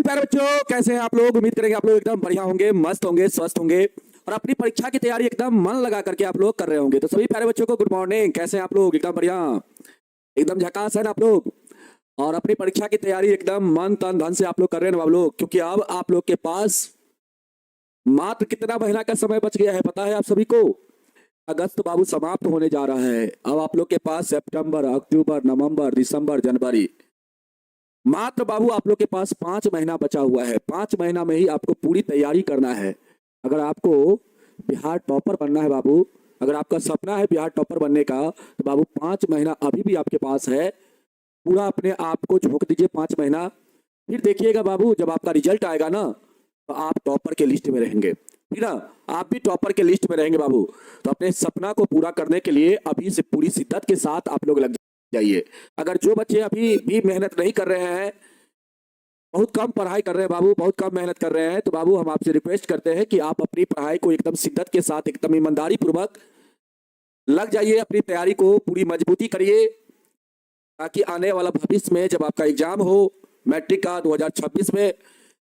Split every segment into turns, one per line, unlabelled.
प्यारे बच्चों, कैसे हैं आप लोग। उम्मीद करेंगे आप लोग एकदम बढ़िया होंगे, मस्त होंगे, स्वस्थ होंगे और अपनी परीक्षा की तैयारी एकदम मन लगा करके आप लोग कर रहे होंगे। तो सभी प्यारे बच्चों को गुड मॉर्निंग। कैसे हैं आप लोग, एकदम बढ़िया, एकदम झकास है ना आप लोग। और अपनी परीक्षा की तैयारी एकदम मन तन धन से आप लोग कर रहे हैं ना आप लोग, क्योंकि अब आप लोग के पास मात्र कितना महीना का समय बच गया है पता है आप सभी को। अगस्त बाबू समाप्त होने जा रहा है। अब आप लोग के पास सितंबर, अक्टूबर, नवंबर, दिसंबर, जनवरी, मात्र बाबू आप लोग के पास 5 महीना बचा हुआ है। 5 महीना में ही आपको पूरी तैयारी करना है। अगर आपको बिहार टॉपर बनना है बाबू, अगर आपका सपना है बिहार टॉपर बनने का, तो बाबू 5 महीना अभी भी आपके पास है। पूरा अपने आप को झोंक दीजिए 5 महीना। फिर देखिएगा बाबू, जब आपका रिजल्ट आएगा ना, तो आप टॉपर के लिस्ट में रहेंगे। ठीक ना, आप भी टॉपर के लिस्ट में रहेंगे बाबू। तो अपने सपना को पूरा करने के लिए अभी से पूरी शिद्दत के साथ आप लोग लग जाइए। अगर जो बच्चे अभी भी मेहनत नहीं कर रहे हैं, बहुत कम पढ़ाई कर रहे हैं बाबू, बहुत कम मेहनत कर रहे हैं, तो बाबू हम आपसे रिक्वेस्ट करते हैं कि आप अपनी पढ़ाई को एकदम शिद्दत के साथ, एकदम ईमानदारी पूर्वक लग जाइए। अपनी तैयारी को पूरी मजबूती करिए, ताकि आने वाला भविष्य में जब आपका एग्जाम हो मैट्रिक का 2026 में,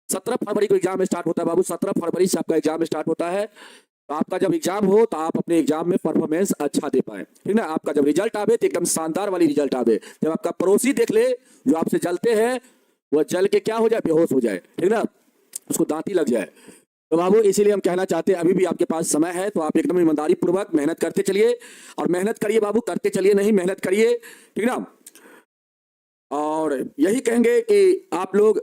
17 फरवरी को एग्जाम स्टार्ट होता है बाबू। 17 फरवरी से आपका एग्जाम स्टार्ट होता है। तो आपका जब एग्जाम हो तो आप अपने एग्जाम में परफॉर्मेंस अच्छा दे पाए। ठीक ना, आपका जब रिजल्ट आवे तो एकदम शानदार वाली रिजल्ट आवे। जब आपका पड़ोसी देख ले जो आपसे जलते हैं, वह जल के क्या हो जाए, बेहोश हो जाए। ठीक ना, उसको दांती लग जाए। तो बाबू इसीलिए हम कहना चाहते हैं, अभी भी आपके पास समय है, तो आप एकदम ईमानदारी पूर्वक मेहनत करते चलिए। और मेहनत करिए बाबू, करते चलिए, नहीं मेहनत करिए। ठीक ना, और यही कहेंगे कि आप लोग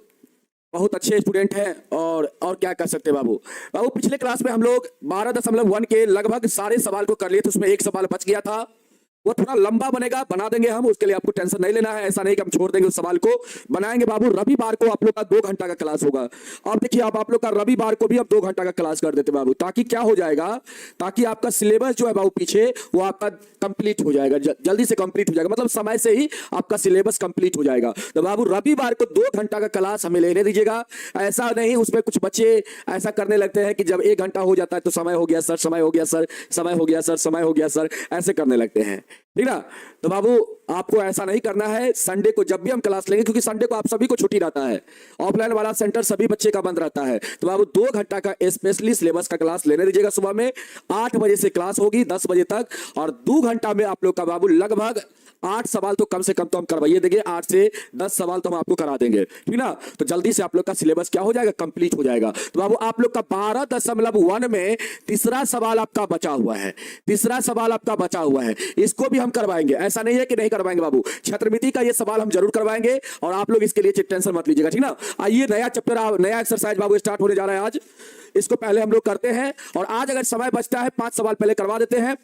बहुत अच्छे स्टूडेंट हैं। और क्या कर सकते हैं बाबू। बाबू पिछले क्लास में हम लोग 12.1 के लगभग सारे सवाल को कर लिए थे। उसमें एक सवाल बच गया था, वो थोड़ा लंबा बनेगा, बना देंगे हम, उसके लिए आपको टेंशन नहीं लेना है। ऐसा नहीं कि हम छोड़ देंगे उस सवाल को, बनाएंगे बाबू। रविवार को आप लोग का 2 घंटा का क्लास होगा। अब देखिए, आप लोग का रविवार को भी अब 2 घंटा का क्लास कर देते बाबू, ताकि क्या हो जाएगा, ताकि आपका सिलेबस जो है बाबू पीछे, वो आपका कंप्लीट हो जाएगा, जल्दी से कंप्लीट हो जाएगा, मतलब समय से ही आपका सिलेबस कंप्लीट हो जाएगा। तो बाबू रविवार को 2 घंटा का क्लास हमें लेने दीजिएगा। ऐसा नहीं उसमें कुछ बच्चे ऐसा करने लगते हैं कि जब 1 घंटा हो जाता है तो समय हो गया सर, समय हो गया सर, समय हो गया सर, समय हो गया सर, ऐसे करने लगते हैं। ठीक ना, तो बाबू आपको ऐसा नहीं करना है। संडे को जब भी हम क्लास लेंगे, क्योंकि संडे को आप सभी को छुट्टी रहता है, ऑफलाइन वाला सेंटर सभी बच्चे का बंद रहता है, तो बाबू 2 घंटा का स्पेशली सिलेबस का क्लास लेने दीजिएगा। सुबह में 8 बजे से क्लास होगी 10 बजे तक, और 2 घंटा में आप लोग का बाबू लगभग 8 सवाल तो कम से कम तो हम करवाइए देंगे। 8 से 10 सवाल तो हम आपको करा देंगे। ठीक ना, तो जल्दी से आप लोग का सिलेबस क्या हो जाएगा, कंप्लीट हो जाएगा। तो बाबू आप लोग का 12.1 में तीसरा सवाल आपका बचा हुआ है। तीसरा सवाल आपका बचा हुआ है, इसको भी हम करवाएंगे। ऐसा नहीं है कि नहीं करवाएंगे बाबू। क्षेत्रमिति का ये सवाल हम जरूर करवाएंगे, और आप लोग इसके लिए टेंशन मत लीजिएगा। ठीक ना, आइए नया चैप्टर, नया एक्सरसाइज बाबू स्टार्ट होने जा रहा है आज। इसको पहले हम लोग करते हैं, और आज अगर समय बचता है 5 सवाल पहले करवा देते हैं।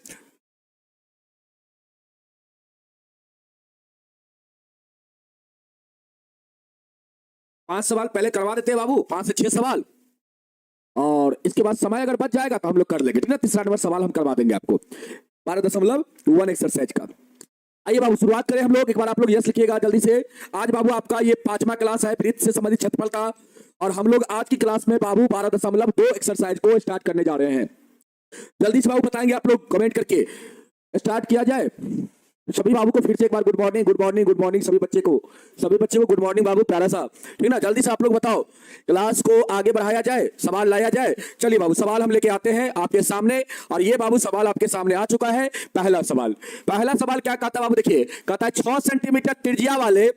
पांच सवाल पहले करवा देते हैं बाबू, 5 से 6 सवाल, और इसके बाद समय अगर बच जाएगा तो हम लोग कर लेंगे। ठीक ना, तीसरा नंबर सवाल हम करवा देंगे आपको 12.1 एक्सरसाइज का। आइए बाबू शुरुआत करें हम लोग। एक बार आप लोग यस लिखिएगा जल्दी से। आज बाबू आपका ये 5वां क्लास है वृत्त से संबंधित क्षेत्रफल का, और हम लोग आज की क्लास में बाबू 12.2 एक्सरसाइज को स्टार्ट करने जा रहे हैं। जल्दी से बाबू बताएंगे आप लोग कमेंट करके, स्टार्ट किया जाए। सभी बाबू को फिर से एक बार good morning, good morning, good morning. सभी बच्चे को गुड मॉर्निंग बाबू, प्यारा सा। ठीक ना, जल्दी से आप लोग बताओ, क्लास को आगे बढ़ाया जाए, सवाल लाया जाए। चलिए बाबू सवाल हम लेके आते हैं आपके सामने, और ये बाबू सवाल आपके सामने आ चुका है। पहला सवाल क्या कहता है बाबू, देखिए कहता है 6 सेंटीमीटर त्रिज्या वाले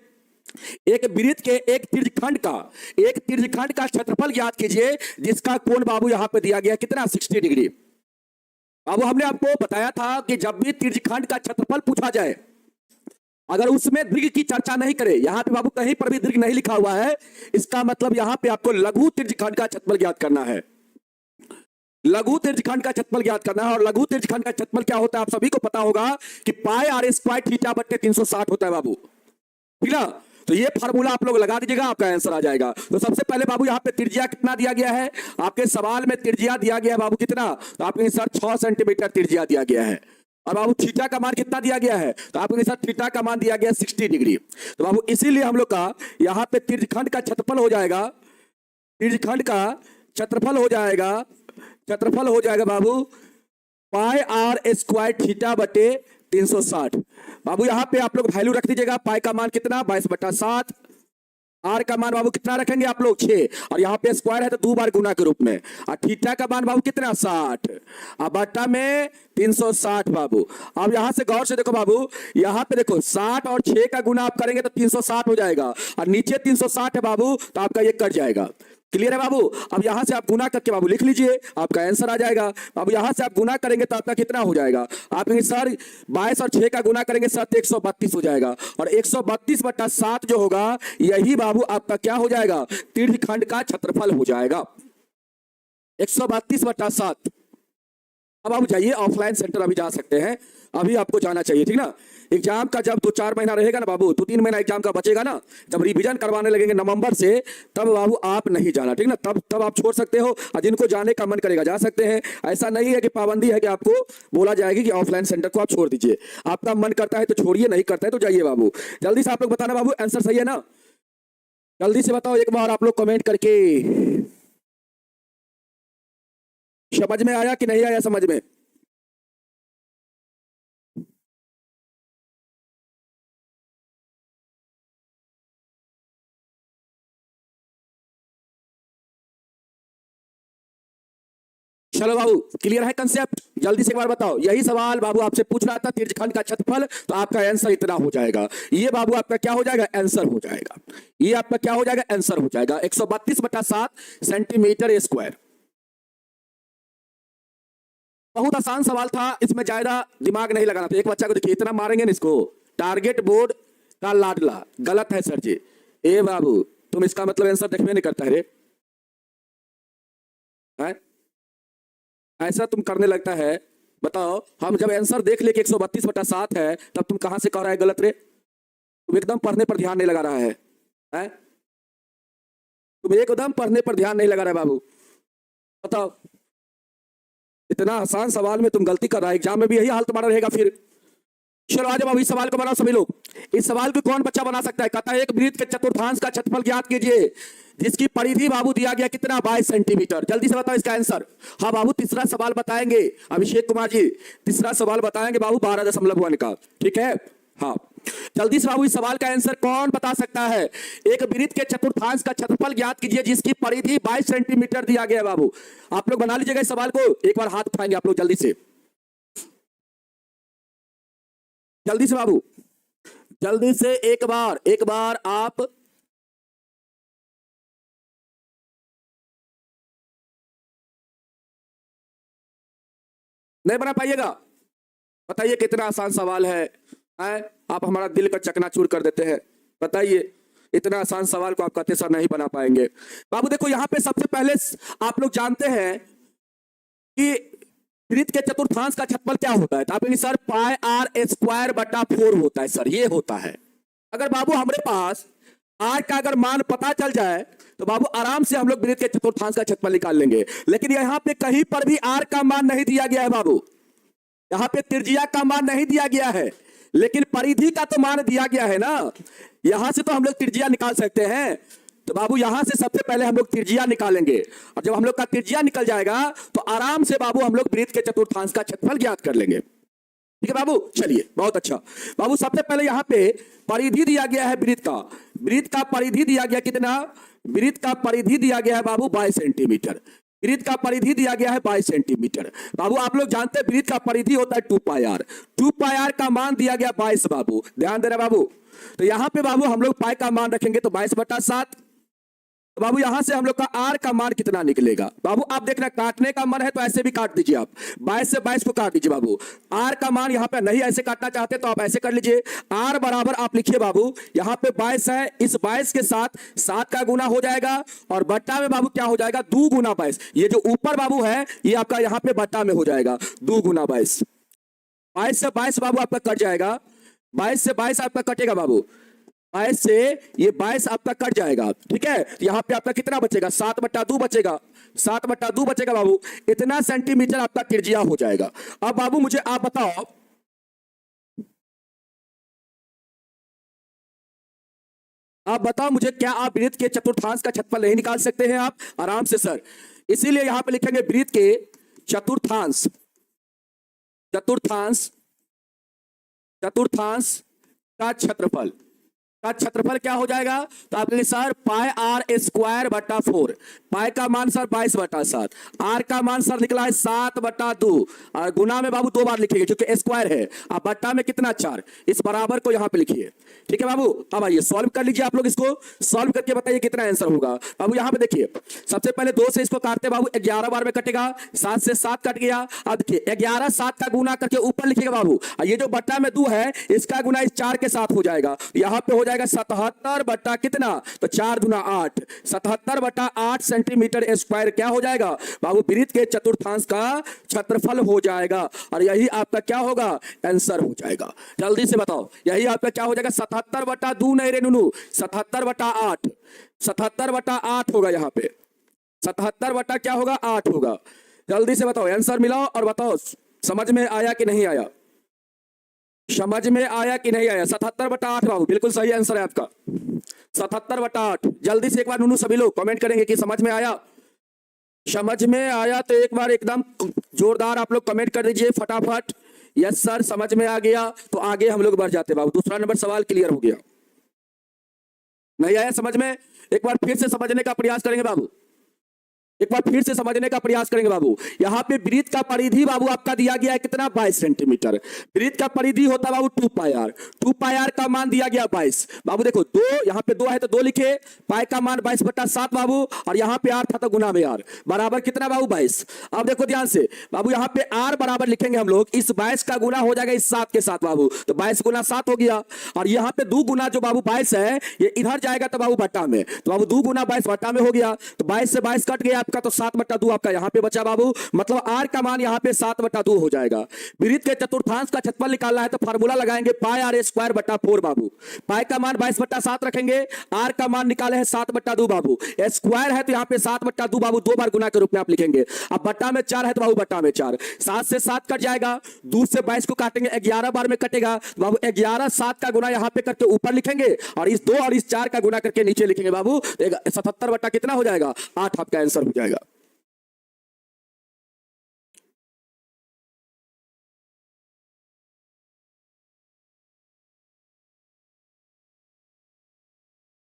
एक वृत्त के एक तिर्यकखंड का क्षेत्रफल ज्ञात कीजिए, जिसका कोण बाबू यहां पे दिया गया कितना, 60 डिग्री। बाबू हमने आपको बताया था कि जब भी तिर्यकखंड का क्षेत्रफल पूछा जाए, अगर उसमें दीर्घ की चर्चा नहीं करे, यहां पे बाबू कहीं पर भी दीर्घ नहीं लिखा हुआ है, इसका मतलब यहां पे आपको लघु तिर्यकखंड का क्षेत्रफल ज्ञात करना है। लघु तिर्यकखंड का क्षेत्रफल ज्ञात करना है। और लघु तिर्यकखंड का क्षेत्रफल क्या होता है, आप सभी को पता होगा कि पाई r स्क्वायर थीटा बटे 360 होता है बाबू। ठीक ना, तो ये फार्मूला आप लोग लगा दीजिएगा, आपका आंसर आ जाएगा। तो सबसे पहले बाबू यहाँ पे त्रिज्या कितना दिया गया है, आपके सवाल में त्रिज्या दिया गया है बाबू कितना, तो आपके सर 6 सेंटीमीटर त्रिज्या दिया गया है। और बाबू थीटा का मान कितना दिया गया है, तो आपके सर थीटा का मान दिया गया 60 डिग्री। तो बाबू इसीलिए हम लोग का यहाँ पे तिर्यकखंड का क्षेत्रफल हो जाएगा, तिर्यकखंड का क्षेत्रफल हो जाएगा बाबू पाई r स्क्वायर थीटा बटे 360। बाबू यहां पे आप लोग वैल्यू रख दीजिएगा। पाई का मान कितना, 22/7, आर का मान बाबू कितना रखेंगे आप लोग 6, और यहाँ पे स्क्वायर है तो 2 बार गुना के रूप में, और थीटा का मान बाबू कितना 60, अब बट्टा में 360 बाबू। अब यहां से गौर से देखो बाबू, यहाँ पे देखो 60 और 6 का गुना आप करेंगे तो 360 हो जाएगा, और नीचे 360 है बाबू तो आपका ये कट जाएगा। क्लियर है बाबू? अब यहां से आप गुना करके बाबू लिख लीजिए, आपका आंसर आ जाएगा। बाबू यहां से आप गुना करेंगे तो आपका कितना हो जाएगा, आप कहेंगे सर 22 और 6 का गुना करेंगे सर तो 132 हो जाएगा, और 132 बट्टा 7 जो होगा यही बाबू आपका क्या हो जाएगा, तीर्थखंड का क्षेत्रफल हो जाएगा, 132 बट्टा 7। अब आप जाइए ऑफलाइन सेंटर, अभी जा सकते हैं, अभी आपको जाना चाहिए, ठीक ना। एग्जाम का जब 2-4 महीना रहेगा ना बाबू, 2-3 महीना एग्जाम का बचेगा ना, जब रिवीजन करवाने लगेंगे नवंबर से, तब बाबू आप नहीं जाना, ठीक ना, तब आप छोड़ सकते हो, और जिनको जाने का मन करेगा जा सकते हैं। ऐसा नहीं है कि पाबंदी है कि आपको बोला जाएगी कि ऑफलाइन सेंटर को आप छोड़ दीजिए, आपका मन करता है तो छोड़िए, नहीं करता है तो जाइए बाबू। जल्दी से आप लोग बताना बाबू, आंसर सही है ना, जल्दी से बताओ एक बार आप लोग कमेंट करके। समझ में आया कि नहीं आया समझ में? चलो बाबू, क्लियर है कंसेप्ट? जल्दी से एक बार बताओ, यही सवाल बाबू आपसे पूछ रहा था, तीर्थखंड का क्षेत्रफल, तो आपका आंसर इतना हो जाएगा, ये बाबू आपका क्या हो जाएगा, आंसर हो जाएगा, ये आपका क्या हो जाएगा, आंसर हो जाएगा 132 बटा 7 सेंटीमीटर स्क्वायर। बहुत आसान सवाल था, इसमें ज्यादा दिमाग नहीं लगाना था। एक बच्चा को देखिए, इतना मारेंगे ना इसको, टारगेट बोर्ड का लाडला, गलत है सर जी। ए बाबू तुम इसका मतलब आंसर देखने नहीं करता है रे, है? ऐसा तुम करने लगता है, बताओ हम जब आंसर देख ले कि 132 बटा 7 है, तब तुम कहां से कह रहा है गलत रे? तुम एकदम पढ़ने पर ध्यान नहीं लगा रहा है? तुम एकदम पढ़ने पर ध्यान नहीं लगा रहा है बाबू, बताओ। इतना आसान सवाल में तुम गलती कर रहा है, एग्जाम में भी यही हाल तुम्हारा रहेगा फिर। चलो आ जाओ, इस सवाल को बनाओ सभी लोग। इस सवाल को कौन बच्चा बना सकता है? कहता है एक वृत्त के चतुर्थांश का क्षेत्रफल ज्ञात कीजिए जिसकी परिधि बाबू दिया गया कितना, 22 सेंटीमीटर। जल्दी से बताओ इसका आंसर। हाँ बाबू, तीसरा सवाल बताएंगे अभिषेक कुमार जी, तीसरा सवाल बताएंगे बाबू 12.1 का, ठीक है। हाँ जल्दी से बाबू, इस सवाल का आंसर कौन बता सकता है? एक वृत्त के चतुर्थांश का क्षेत्रफल ज्ञात कीजिए जिसकी परिधि 22 सेंटीमीटर दिया गया है बाबू। आप लोग बना लीजिएगा इस सवाल को, एक बार हाथ उठाएंगे आप लोग जल्दी से, जल्दी से बाबू, जल्दी से एक बार आप। नहीं बना पाइएगा? बताइए कितना आसान सवाल है, आप हमारा दिल का चकनाचूर कर देते हैं। बताइए, इतना आसान सवाल को आप कहते सर नहीं बना पाएंगे। बाबू देखो यहाँ पे सबसे पहले आप लोग जानते हैं कि वृत्त के चतुर्थांश का क्षेत्रफल क्या होता है, तो आप सर पाई आर स्क्वायर बटा 4 होता है सर, ये होता है। अगर बाबू हमारे पास आर का अगर मान पता चल जाए तो बाबू आराम से हम लोग वृत्त के चतुर्थांश का क्षेत्रफल निकाल लेंगे। लेकिन यहाँ पे कहीं पर भी आर का मान नहीं दिया गया है बाबू, यहाँ पे त्रिज्या का मान नहीं दिया गया है, लेकिन परिधि का तो मान दिया गया है ना। यहां से तो हम लोग त्रिज्या निकाल सकते हैं, तो बाबू यहां से सबसे पहले हम लोग त्रिज्या निकालेंगे, और जब हम लोग का त्रिज्या निकल जाएगा तो आराम से बाबू हम लोग वृत्त के चतुर्थांश का क्षेत्रफल ज्ञात कर लेंगे। ठीक है बाबू, चलिए बहुत अच्छा। बाबू सबसे पहले यहाँ पे परिधि दिया गया है वृत्त का परिधि दिया गया कितना, वृत्त का परिधि दिया गया है बाबू 22 सेंटीमीटर। वृत्त का परिधि दिया गया है 22 सेंटीमीटर। बाबू आप लोग जानते हैं वृत्त का परिधि होता है 2 पाई आर, 2 पाई आर का मान दिया गया 22 बाबू, ध्यान दे रहे बाबू। तो यहां पे बाबू हम लोग पाई का मान रखेंगे तो 22 बटा 7। तो बाबू यहां से हम लोग का आर का मान कितना निकलेगा, बाबू आप देखना काटने का मन है तो ऐसे भी काट दीजिए, आप 22 से 22 को काट दीजिए बाबू। आर का मान यहां पे नहीं ऐसे काटना चाहते तो आप ऐसे कर लीजिए, आर बराबर आप लिखिए बाबू, यहां पे 22 है, इस 22 के साथ 7 का गुना हो जाएगा, और बट्टा में बाबू क्या हो जाएगा, 2 गुना 22। ये जो ऊपर बाबू है ये आपका यहां पे बट्टा में हो जाएगा 2 गुना 22। 22 से 22 बाबू आपका कट जाएगा, 22 से 22 आपका कटेगा बाबू, 22 से ये 22 आपका कट जाएगा, ठीक है। यहां पे आपका कितना बचेगा, 7 बट्टा 2 बचेगा, 7 बट्टा 2 बचेगा बाबू, इतना सेंटीमीटर आपका त्रिज्या हो जाएगा। अब बाबू मुझे आप बताओ, आप बताओ मुझे, क्या आप वृत्त के चतुर्थांश का क्षेत्रफल नहीं निकाल सकते हैं? आप आराम से सर, इसीलिए यहां पे लिखेंगे वृत्त के चतुर्थांश, चतुर्थांश, चतुर्थांश का क्षेत्रफल। का क्षेत्रफल क्या हो जाएगा? तो आप कहेंगे सर पाई आर स्क्वायर बटा 4। पाई का मान सर 22/7, आर का मान सर निकला है 7/2 और गुना में बाबू 2 बार लिखेंगे क्योंकि स्क्वायर है। अब बट्टा में कितना 4, इस बराबर को यहां पे लिखिए। ठीक है बाबू, अब आइए सॉल्व कर लीजिए आप लोग, इसको सॉल्व करके बताइए कितना आंसर होगा। बाबू यहां पे देखिए, सबसे पहले 2 से इसको काटते बाबू, 11 बार में कटेगा, 7 से 7 कट गया। अब देखिए 11 7 का गुना करके ऊपर लिखिएगा बाबू, ये जो बट्टा में 2 है इसका गुना इस 4 के साथ हो जाएगा। यहां पे हो जाएगा 77 बट्टा कितना, तो 4 दूना 8, 77 बट्टा 8 सेंटीमीटर स्क्वायर क्या हो जाएगा बाबू? वृत्त के चतुर्थांश का क्षेत्रफल हो जाएगा और यही आपका क्या होगा? आंसर हो जाएगा। जल्दी से बताओ, यही आपका क्या हो जाएगा? 77/2 नहीं रे नुनू, 77/8, 77/8 होगा यहाँ पे, 77 बटा क्या होगा? 8 होगा। जल्दी से बताओ, आंसर मिलाओ और बताओ समझ में आया कि नहीं आया, समझ में आया कि नहीं आया? 77/8 बाबू बिल्कुल सही आंसर है आपका, 77/8। जल्दी से एक बार नुनू सभी लोग कमेंट करेंगे कि समझ में आया। समझ में आया तो एक बार एकदम जोरदार आप लोग कमेंट कर दीजिए फटाफट, यस सर समझ में आ गया। तो आगे हम लोग बढ़ जाते बाबू, दूसरा नंबर सवाल क्लियर हो गया। नहीं आया समझ में? एक बार फिर से समझने का प्रयास करेंगे बाबू, एक बार फिर से समझने का प्रयास करेंगे बाबू। यहाँ पे वृत्त का परिधि बाबू आपका दिया गया है कितना? 22 सेंटीमीटर। वृत्त का परिधि होता है बाबू 2 पाई आर, 2 पाई आर का मान दिया गया 22। बाबू देखो 2, यहाँ पे 2 है तो 2 लिखे, पाई का मान 22/7 बाबू, और यहाँ पे आर था तो गुना में आर, बराबर कितना बाबू? 22। अब देखो ध्यान से बाबू, यहाँ पे आर बराबर लिखेंगे हम लोग, इस 22 का गुना हो जाएगा इस 7 के साथ बाबू, तो 22 गुना 7 हो गया। और यहाँ पे 2 गुना जो बाबू 22 है ये इधर जाएगा तो बाबू बट्टा में, तो बाबू 2 गुना 22 बट्टा में हो गया, तो 22 से 22 कट गया आपका, तो 7/2 आपका यहाँ पे बचा बाबू, मतलब आर का मान यहाँ पे 7/2 हो जाएगा। वृत्त के चतुर्थांश का क्षेत्रफल निकालना है तो फार्मूला लगाएंगे पाई आर स्क्वायर बटा 4 बाबू। पाई का मान 22/7 रखेंगे, आर का मान निकाले है 7/2 बाबू, स्क्वायर है तो यहाँ पे 7/2 बाबू 2 बार गुना के रूप में आप लिखेंगे। अब बट्टा में 4 है तो बाबू बट्टा में 4, 7 से 7 कट जाएगा, दूर से 22 को काटेंगे 11 बार में कटेगा, बाबू 11 7 का गुना यहाँ पे करके ऊपर लिखेंगे और इस 2 और इस 4 का गुना करके नीचे लिखेंगे बाबू, 77 बटा कितना हो जाएगा? 8 आपका आंसर हो जाएगा।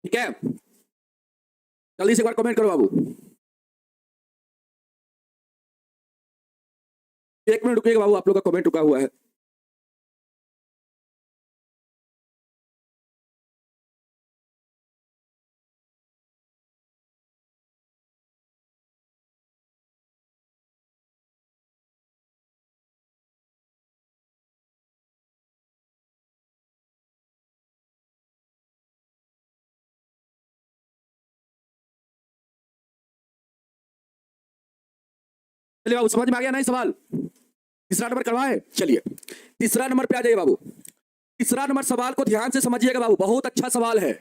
ठीक है, जल्दी से एक बार कमेंट करो बाबू, 1 मिनट रुकिएगा बाबू, आप लोग का कमेंट रुका हुआ है। चलिए बाबू समझ में आ गया नहीं सवाल? तीसरा नंबर करवाए, चलिए तीसरा नंबर पे आ जाइए बाबू। तीसरा नंबर सवाल को ध्यान से समझिएगा बाबू, बहुत अच्छा सवाल है।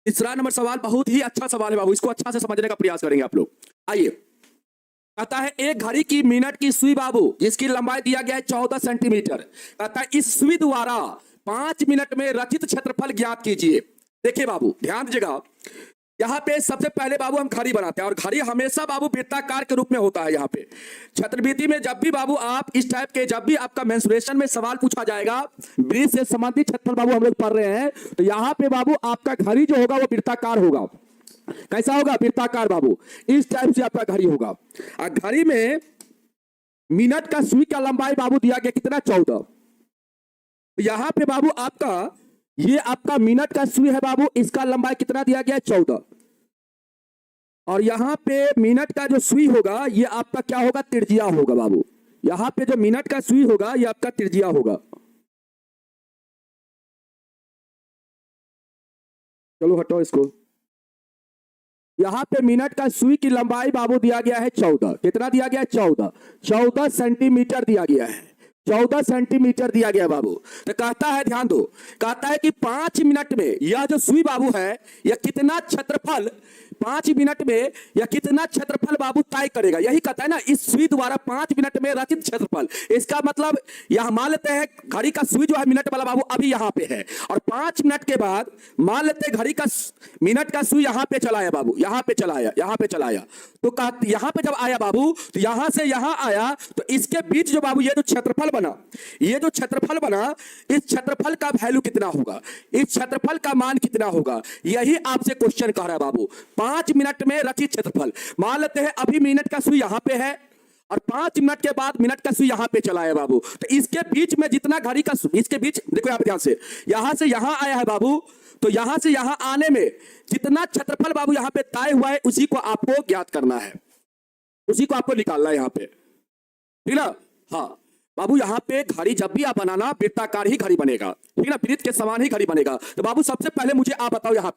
तीसरा नंबर सवाल बहुत ही अच्छा सवाल है बाबू, इसको अच्छा से समझने का प्रयास करेंगे आप लोग। आइए, कहता है एक घड़ी की मिनट की सुई बाबू जिसकी लंबाई दिया गया है 14 सेंटीमीटर, कहता है इस सुई द्वारा 5 मिनट में रचित क्षेत्रफल ज्ञात कीजिए। देखिए बाबू ध्यान दीजिएगा, यहाँ पे सबसे पहले बाबू हम घड़ी बनाते हैं और घड़ी हमेशा बाबू वृत्ताकार के रूप में होता है। यहाँ पे छात्रवृत्ति में जब भी बाबू आप इस टाइप के, जब भी आपका मेंसुरेशन में सवाल पूछा जाएगा, वृत्त से संबंधित क्षेत्रफल बाबू हम लोग पढ़ रहे हैं, तो यहाँ पे बाबू आपका घड़ी जो होगा वो वृत्ताकार होगा। कैसा होगा? वृत्ताकार बाबू, इस टाइप से आपका घड़ी होगा। और घड़ी में मिनट का सुई का लंबाई बाबू दिया गया कितना? 14। यहां पे बाबू आपका ये आपका मिनट का सुई है बाबू, इसका लंबाई कितना दिया गया है? 14। और यहां पे मिनट का जो सुई होगा ये आपका क्या होगा? त्रिज्या होगा बाबू। यहां पे जो मिनट का सुई होगा ये आपका त्रिज्या होगा। चलो हटाओ इसको। यहां पे मिनट का सुई की लंबाई बाबू दिया गया है 14। कितना दिया गया है? 14। 14 सेंटीमीटर दिया गया है, 14 सेंटीमीटर दिया गया बाबू। तो कहता है, ध्यान दो, कहता है कि 5 मिनट में यह जो सुई बाबू है यह कितना क्षेत्रफल 5 मिनट में यह कितना क्षेत्रफल बाबू तय करेगा। यही कहता है ना, इस सुई द्वारा 5 मिनट में रचित क्षेत्रफल। इसका मतलब यह मान लेते हैं घड़ी का सुई जो है मिनट वाला बाबू अभी यहां पे है, और 5 मिनट के बाद मान लेते हैं घड़ी का मिनट का सुई यहां पे चलाया बाबू, यहां पे चलाया, यहां पे चलाया, तो यहां पे जब आया बाबू तो यहां से यहां आया, तो इसके बीच जो बाबू ये जो क्षेत्रफल बना, ये जो क्षेत्रफल बना, इस क्षेत्रफल का वैल्यू कितना होगा, इस क्षेत्रफल का मान कितना होगा, यही आपसे क्वेश्चन कह रहा है बाबू। 5 मिनट में रचित क्षेत्रफल, मान लेते हैं अभी मिनट का सुई यहां पे है और 5 मिनट के बाद मिनट का सुई यहां पे चला है बाबू, तो इसके बीच में जितना घड़ी का इसके बीच देखो यहां पे ध्यान से, यहां से यहां आया है बाबू, तो यहां से यहां आने में जितना क्षेत्रफल बाबू यहां पे तय हुआ है उसी को आपको ज्ञात करना है, उसी को आपको निकालना है यहां पे, ठीक ना। हाँ बाबू, यहाँ पे घड़ी जब भी आप बनाना वृत्ताकार ही घड़ी बनेगा, ठीक ना, वृत्त के समान ही घड़ी बनेगा। तो बाबू सबसे पहले मुझे आप बताओ, यहाँ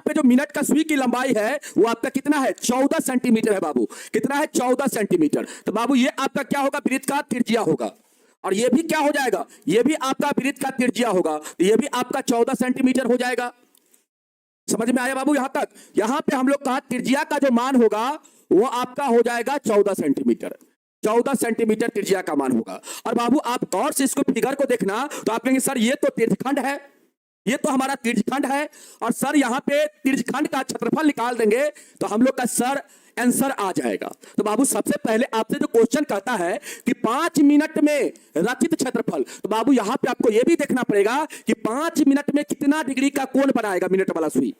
पे जो मिनट का सुई की लंबाई है वो आपका कितना है, 14 सेंटीमीटर है बाबू, कितना है, 14 सेंटीमीटर। तो बाबू ये आपका क्या होगा, वृत्त का त्रिज्या होगा, और ये भी क्या हो जाएगा, ये भी आपका वृत्त का त्रिज्या होगा, तो ये भी आपका 14 सेंटीमीटर हो जाएगा। समझ में आया बाबू यहां तक। यहां पे हम लोग कहा त्रिज्या का जो मान होगा वो आपका हो जाएगा 14 सेंटीमीटर, 14 सेंटीमीटर त्रिज्या का मान होगा। और बाबू आप गौर से इसको फिगर को देखना, तो आप कहेंगे सर ये तो त्रिज्यखंड है, ये तो हमारा त्रिज्यखंड है, और सर यहाँ पे त्रिज्यखंड का क्षेत्रफल निकाल देंगे तो हम लोग का सर आंसर आ जाएगा। तो बाबू सबसे पहले आपसे जो क्वेश्चन कहता है कि 5 मिनट में रचित क्षेत्रफल, तो बाबू यहाँ पे आपको यह भी देखना पड़ेगा कि 5 मिनट में कितना डिग्री का कोण बनाएगा मिनट वाला सुई,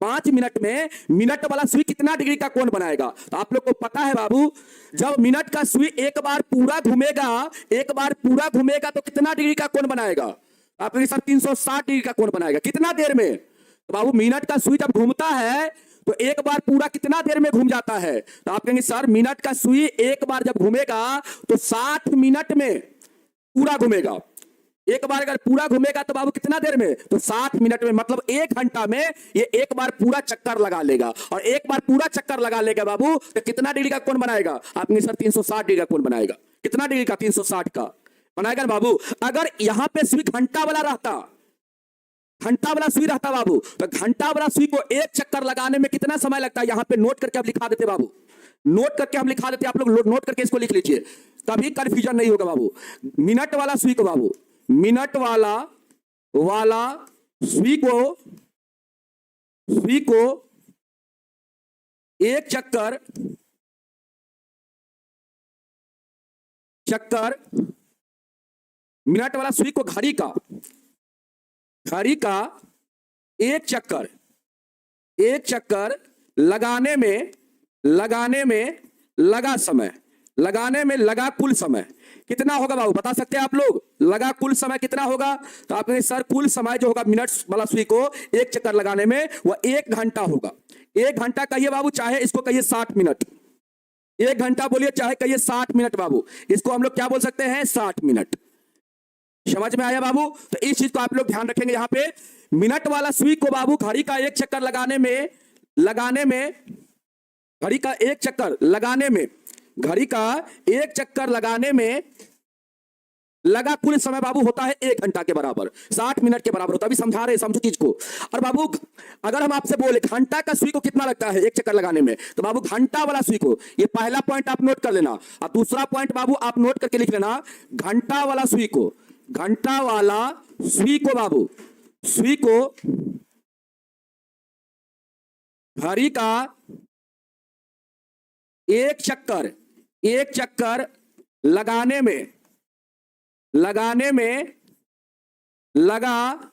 5 मिनट में मिनट वाला सुई कितना डिग्री का कोण बनाएगा। तो आप लोग को पता है बाबू, जब मिनट का सुई एक बार पूरा घूमेगा, एक बार पूरा घूमेगा तो कितना डिग्री का कोण बनाएगा, आप सर 360 डिग्री का कोण बनाएगा, कितना देर में। तो बाबू मिनट का सुई जब घूमता है तो एक बार पूरा कितना देर में घूम जाता है, तो आप कहेंगे सर मिनट का सुई एक बार जब घूमेगा तो 60 मिनट में पूरा घूमेगा, एक बार अगर पूरा घूमेगा तो बाबू कितना देर में, तो 60 मिनट में, मतलब 1 घंटा में ये एक बार पूरा चक्कर लगा लेगा, और एक बार पूरा चक्कर लगा लेगा बाबू तो कितना डिग्री का कोण बनाएगा, आपने सर 360 डिग्री का कोण बनाएगा, कितना डिग्री का, 360 का बनाएगा ना बाबू। अगर यहां पे सुई घंटा वाला रहता, घंटा वाला सुई रहता बाबू, तो घंटा वाला सुई को एक चक्कर लगाने में कितना समय लगता है, यहां पे नोट करके आप लिखा देते बाबू, नोट करके हम लिखा देते, आप लोग नोट करके इसको लिख लीजिए, कभी कंफ्यूजन नहीं होगा बाबू। मिनट वाला सुई को बाबू, मिनट वाला सुई को एक चक्कर मिनट वाला सुई को घड़ी का एक चक्कर लगाने में लगा कुल समय कितना होगा बाबू, बता सकते हैं आप लोग, लगा कुल समय कितना होगा। तो आप कहें सर कुल समय जो होगा मिनट वाला सुई को एक चक्कर लगाने में वह 1 घंटा होगा। 1 घंटा कहिए बाबू, चाहे इसको कहिए 60 मिनट, 1 घंटा बोलिए चाहे कहिए 60 मिनट बाबू, इसको हम लोग क्या बोल सकते हैं, 60 मिनट। समझ में आया बाबू। तो इस चीज को आप लोग ध्यान रखेंगे, यहां पे मिनट वाला सुई को बाबू घड़ी का एक चक्कर लगाने में लगा कुल समय बाबू होता है 1 घंटा के बराबर, 60 मिनट के बराबर होता है। अभी समझा रहे, समझो चीज को। और बाबू अगर हम आपसे बोले घंटा का सुई को कितना लगता है एक चक्कर लगाने में, तो बाबू घंटा वाला सुई को, ये पहला पॉइंट आप नोट कर लेना, और दूसरा पॉइंट बाबू आप नोट करके लिख लेना, घंटा वाला सुई को बाबू, सुई को घड़ी का एक चक्कर लगाने में लगा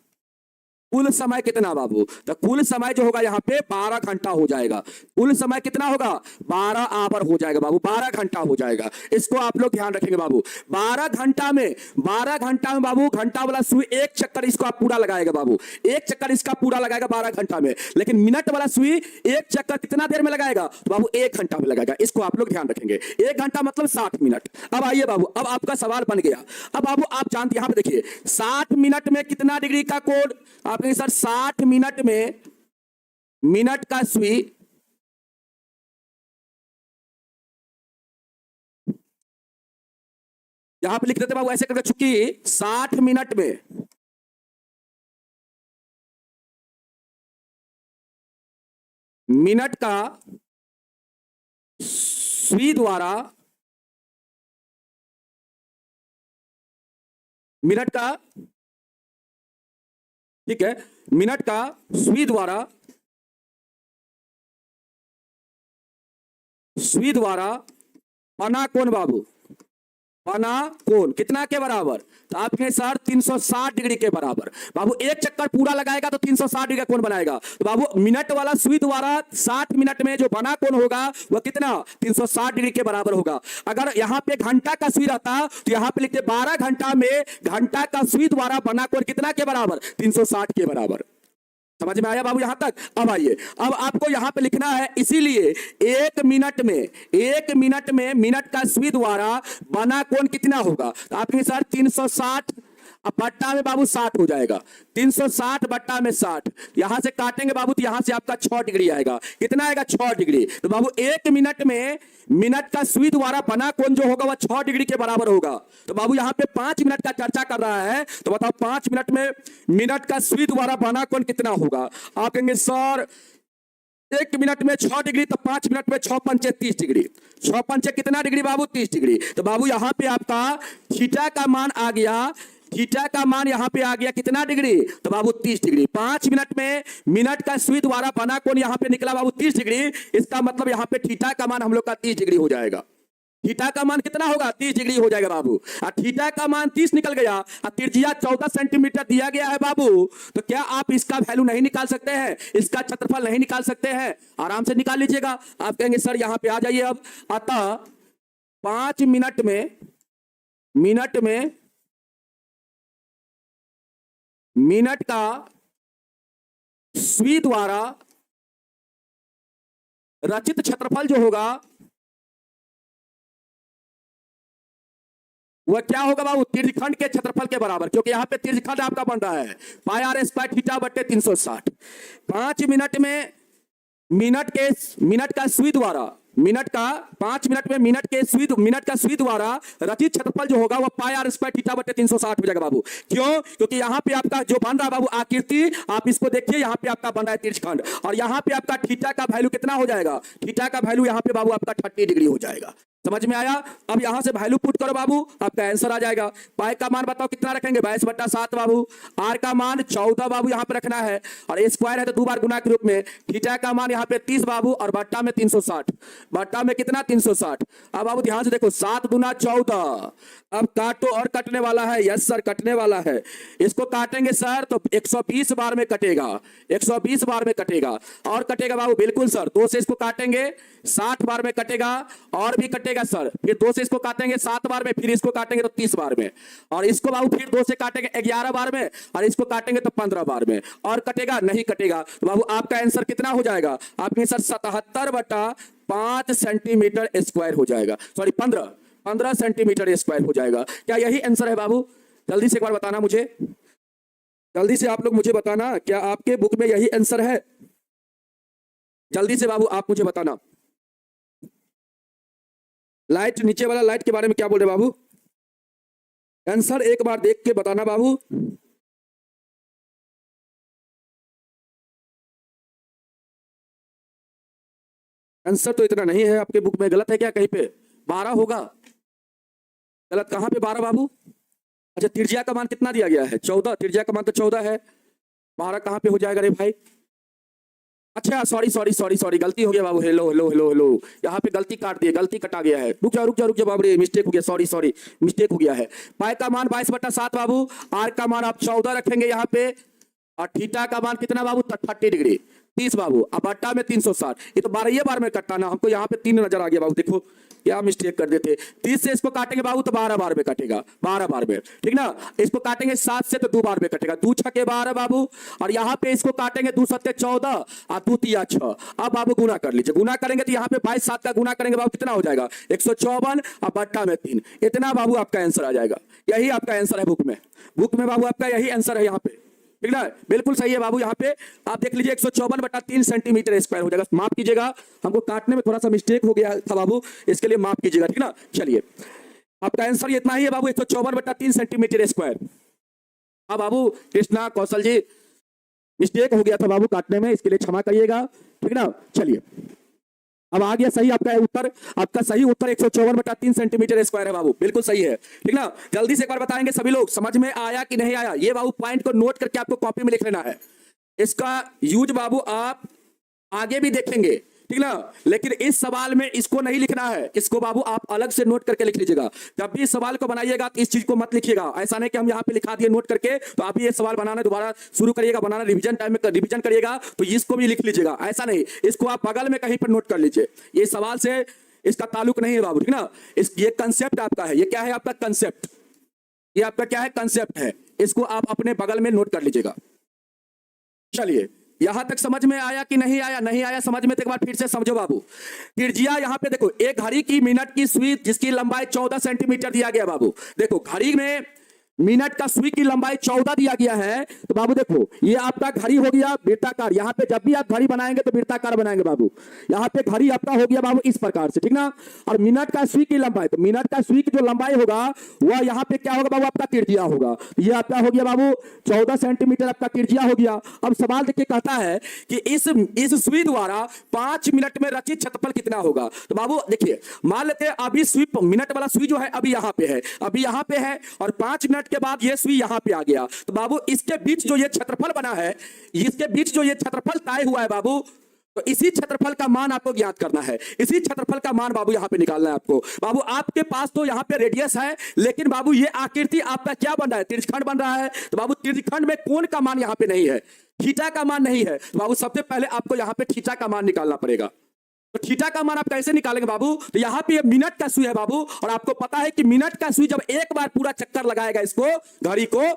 कुल समय कितना बाबू, तो कुल समय जो होगा यहाँ पे 12 घंटा हो जाएगा। कुल समय कितना होगा, 12 आवर हो जाएगा बाबू, 12 घंटा हो जाएगा। इसको आप लोग ध्यान रखेंगे बाबू। 12 घंटा में बाबू घंटा वाला सुई एक चक्कर इसको आप पूरा लगाएगा बाबू, एक चक्कर इसका पूरा लगाएगा 12 घंटा में। लेकिन मिनट वाला सुई एक चक्कर कितना देर में लगाएगा, तो बाबू 1 घंटा में लगाएगा। इसको आप लोग ध्यान रखेंगे, 1 घंटा मतलब 60 मिनट। अब आइए बाबू, अब आपका सवाल बन गया। अब बाबू आप जानते, यहां पे देखिए 60 मिनट में कितना डिग्री का कोण, आपने सर 60 मिनट में मिनट का सुई यहां पे लिख देते बाबू ऐसे करके, चूंकि 60 मिनट में मिनट का सुई द्वारा मिनट का, ठीक है, मिनट का सुई द्वारा बना कोण बाबू, बना कोण कितना के बराबर? तो आपके सर 360 डिग्री के बराबर। बाबू एक चक्कर पूरा लगाएगा तो 360 डिग्री का कोण बनाएगा। तो बाबू मिनट वाला सुई द्वारा 60 मिनट में जो बना कोण होगा वह कितना? 360 डिग्री के बराबर होगा। अगर यहां पे घंटा का सुई रहता तो यहां पे लिखते 12 घंटा में घंटा का सुई द्वारा बना कोण कितना के बराबर? 360 के बराबर। समझ में आया बाबू यहां तक? अब आइए, अब आपको यहां पे लिखना है, इसीलिए एक मिनट में मिनट का सुई द्वारा बना कोण कितना होगा? तो आपके सर 360 अब बट्टा में बाबू 60 हो जाएगा। 360 बट्टा में 60, यहां से काटेंगे बाबू तो यहां से आपका 6 डिग्री आएगा। कितना आएगा? 6 डिग्री। तो बाबू एक मिनट में मिनट का सुई द्वारा बना कोण जो होगा वह 6 डिग्री के बराबर होगा। तो बाबू यहां पे 5 मिनट का चर्चा कर रहा है, तो बताओ 5 मिनट में मिनट का सुई द्वारा बना कोण कितना होगा? आप कहेंगे सर एक मिनट में 6 डिग्री, तो 5 मिनट में 6 पंचे 30 डिग्री। 6 पंचे कितना डिग्री बाबू? 30 डिग्री। तो बाबू यहां पे आपका थीटा का मान आ गया, थीटा का मान यहां पे आ गया कितना डिग्री? तो बाबू 30 डिग्री। 5 मिनट में मिनट का सुई द्वारा बना कोण यहां पे निकला बाबू 30 डिग्री। इसका मतलब यहां पे थीटा का मान हम लोग का 30 डिग्री हो जाएगा। थीटा का मान कितना होगा? 30 डिग्री हो जाएगा बाबू। और थीटा का मान 30 निकल गया और त्रिज्या 14 सेंटीमीटर दिया गया है बाबू। तो क्या आप इसका वैल्यू नहीं निकाल सकते हैं? इसका क्षेत्रफल नहीं निकाल सकते हैं? आराम से निकाल लीजिएगा। आप कहेंगे सर यहां पे आ जाइए अब। अतः 5 मिनट में मिनट का सुई द्वारा रचित क्षेत्रफल जो होगा वह क्या होगा बाबू? त्रिज्यखंड के क्षेत्रफल के बराबर, क्योंकि यहां पे त्रिज्यखंड आपका बन रहा है पाई आर स्क्वायर थीटा बटे 360। 5 मिनट में मिनट का सुई द्वारा 5 मिनट में मिनट का सुई द्वारा रचित क्षेत्रफल जो होगा वह पाई आर स्क्वायर थीटा बटे 360 हो जाएगा बाबू। क्यों? क्योंकि यहां पे आपका जो बन रहा है बाबू आकृति, आप इसको देखिए, यहां पे आपका बन रहा है त्रिज्यखंड, और यहां पे आपका थीटा का वैल्यू कितना हो जाएगा? थीटा का वैल्यू यहां पे बाबू आपका 30 डिग्री हो जाएगा। समझ में आया? अब यहां से वैल्यू पुट करो बाबू, आपका आंसर आ जाएगा। पाई का मान बताओ कितना रखेंगे? 22/7 बाबू। आर का मान 14 बाबू यहां पे रखना है, और स्क्वायर है तो 2 बार गुना के रूप में। थीटा का मान यहां पे 30 बाबू, और बट्टा में 360। बट्टा में कितना? 360। अब बाबू ध्यान से देखो, 7 दूना 14। अब काटो, और कटने वाला है। यस सर, कटने वाला है। इसको काटेंगे सर तो 120 बार में कटेगा, 120 बार में कटेगा। और कटेगा बाबू? बिल्कुल सर। 2 से इसको काटेंगे 60 बार में कटेगा, और भी कटेगा सर। फिर 2 से इसको काटेंगे 7 बार में, फिर इसको काटेंगे तो 30 बार में, और इसको बाबू फिर 2 से काटेंगे 11 बार में, और इसको काटेंगे तो 15 बार में। और कटेगा? नहीं कटेगा। तो बाबू आपका आंसर कितना हो जाएगा? आपके सर 77/5 सेंटीमीटर स्क्वायर हो जाएगा। सॉरी 15 सेंटीमीटर स्क्वायर हो जाएगा। क्या यही आंसर है बाबू? जल्दी से एक बार बताना मुझे, जल्दी से आप लोग मुझे बताना, क्या आपके बुक में यही आंसर है? जल्दी से बाबू आप मुझे बताना। लाइट, नीचे वाला लाइट के बारे में क्या बोल रहे बाबू? आंसर एक बार देख के बताना बाबू। आंसर तो इतना नहीं है आपके बुक में, गलत है क्या कहीं पे? 12 होगा। गलत कहां पे 12 बाबू? अच्छा, त्रिज्या का मान कितना दिया गया है? 14। त्रिज्या का मान तो 14 है, 12 कहां पे हो जाएगा रे भाई? अच्छा सॉरी, गलती हो गया बाबू। हेलो, यहाँ पे गलती काट दी, गलती कटा गया है। रुक जा बाबू, मिस्टेक हो गया। सॉरी, मिस्टेक हो गया है। पाई का मान 22/7 बाबू। आर का मान आप 14 रखेंगे यहाँ पे, और थीटा का मान कितना बाबू? 30 डिग्री 30 बाबू। अब बट्टा में 360। ये तो 12 बार में कटता ना, हमको यहाँ पे 3 नजर आ गया बाबू। देखो क्या मिस्टेक कर देते। 30 से इसको काटेंगे बाबू तो 12 बार में कटेगा, 12 बार में, ठीक ना। इसको काटेंगे 7 से तो 2 बार में कटेगा, 2 छके 12 बाबू। और यहाँ पे इसको काटेंगे 2 सत्ते 14 और 2 तिया 6। अब बाबू गुना कर लीजिए, गुना करेंगे तो यहाँ पे 22/7 का गुना करेंगे बाबू, कितना हो जाएगा? 154 और बट्टा में 3। इतना बाबू आपका आंसर आ जाएगा। यही आपका आंसर है बुक में बाबू, आपका यही आंसर है यहाँ पे, ठीक ना। बिल्कुल सही है बाबू। यहाँ पे आप देख लीजिए 154/3 सेंटीमीटर स्क्वायर हो जाएगा। माफ कीजिएगा, हमको काटने में थोड़ा सा मिस्टेक हो गया था बाबू, इसके लिए माफ कीजिएगा, ठीक ना। चलिए, आपका आंसर इतना ही है बाबू, 154/3 सेंटीमीटर स्क्वायर। अब बाबू कृष्णा, कौशल जी, मिस्टेक हो गया था बाबू काटने में, इसके लिए क्षमा करिएगा, ठीक ना। चलिए अब आ गया सही आपका उत्तर। आपका सही उत्तर 154/3 सेंटीमीटर स्क्वायर है बाबू, बिल्कुल सही है, ठीक ना। जल्दी से एक बार बताएंगे सभी लोग, समझ में आया कि नहीं आया? ये बाबू पॉइंट को नोट करके आपको कॉपी में लिख लेना है। इसका यूज बाबू आप आगे भी देखेंगे, ठीक ना, लेकिन इस सवाल में इसको नहीं लिखना है, इसको बाबू आप अलग से नोट करके लिख लीजिएगा। जब भी इस सवाल को बनाइएगा तो इस चीज को मत लिखिएगा, ऐसा नहीं कि हम यहाँ पे लिखा दिए नोट करके, तो आप ये सवाल बनाना दोबारा शुरू करिएगा, बनाना रिवीजन टाइम में रिवीजन करिएगा तो इसको भी लिख लीजिएगा, ऐसा नहीं, इसको आप बगल में कहीं पर नोट कर लीजिए। ये सवाल से इसका ताल्लुक नहीं है बाबू, ठीक ना। ये कंसेप्ट आपका है, ये क्या है आपका कंसेप्ट, ये आपका क्या है कंसेप्ट है, इसको आप अपने बगल में नोट कर लीजिएगा। चलिए यहां तक समझ में आया कि नहीं आया? नहीं आया समझ में तो एक बार फिर से समझो बाबू। त्रिज्या यहां पे देखो, एक घड़ी की मिनट की सुई जिसकी लंबाई 14 सेंटीमीटर दिया गया बाबू। देखो घड़ी में मिनट का सुई की लंबाई 14 दिया गया है, तो बाबू देखो ये आपका घड़ी हो गया वृत्ताकार। यहां पे जब भी आप घड़ी बनाएंगे तो वृत्ताकार बनाएंगे बाबू। यहां पे घड़ी आपका हो गया बाबू इस प्रकार से, ठीक ना। और मिनट का सुई की लंबाई, तो मिनट का सुई की जो लंबाई होगा वह यहां पे क्या होगा बाबू, आपका त्रिज्या होगा। ये आपका हो गया बाबू 14 सेंटीमीटर आपका त्रिज्या हो गया। अब सवाल देखिए कहता है कि इस सुई द्वारा 5 मिनट में रचित क्षेत्रफल कितना होगा। तो बाबू देखिए मान लेते हैं अभी सुई, मिनट वाला सुई जो है अभी यहां पे है, अभी यहां पे है, और 5 मिनट के बाद ये सुई यहां पे आ गया। तो बाबू इसके बीच जो ये क्षेत्रफल बना है, इसके बीच जो ये क्षेत्रफल तय हुआ है बाबू, तो इसी क्षेत्रफल का मान आपको ज्ञात करना है। इसी क्षेत्रफल का मान बाबू यहां पे निकालना है आपको। बाबू आपके पास तो यहां पे रेडियस है, लेकिन बाबू ये आकृति आपका क्या बन रहा है, त्रिज्यखंड बन रहा है। तो बाबू त्रिज्यखंड में कोण का मान यहां पे नहीं है, थीटा का मान नहीं है। तो बाबू सबसे पहले आपको यहां पे थीटा का मान निकालना पड़ेगा। तो थीटा का मान आप कैसे निकालेंगे बाबू? तो यहां पे मिनट का सुई है बाबू, और आपको पता है कि मिनट का सुई जब एक बार पूरा चक्कर लगाएगा इसको घड़ी को,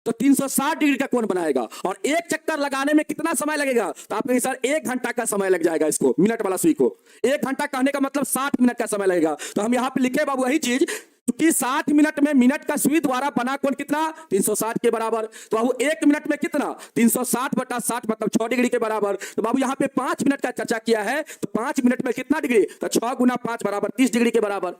तो 360 डिग्री का कोण बनाएगा। और एक चक्कर लगाने में कितना समय लगेगा? तो आप कहेंगे सर 1 घंटा का समय लग जाएगा इसको, मिनट वाला सुई को 1 घंटा कहने का मतलब 60 मिनट का समय लगेगा। तो हम यहां पे लिखे बाबू वही चीज कि 60 मिनट में मिनट का सुई द्वारा बना कोण कितना, 360 के बराबर। तो बाबू 1 मिनट में कितना, 360/60 मतलब 6 डिग्री के बराबर। तो बाबू यहां पे 5 मिनट का चर्चा किया है, तो 5 मिनट में कितना डिग्री, तो 6 गुना 5 बराबर 30 डिग्री के बराबर।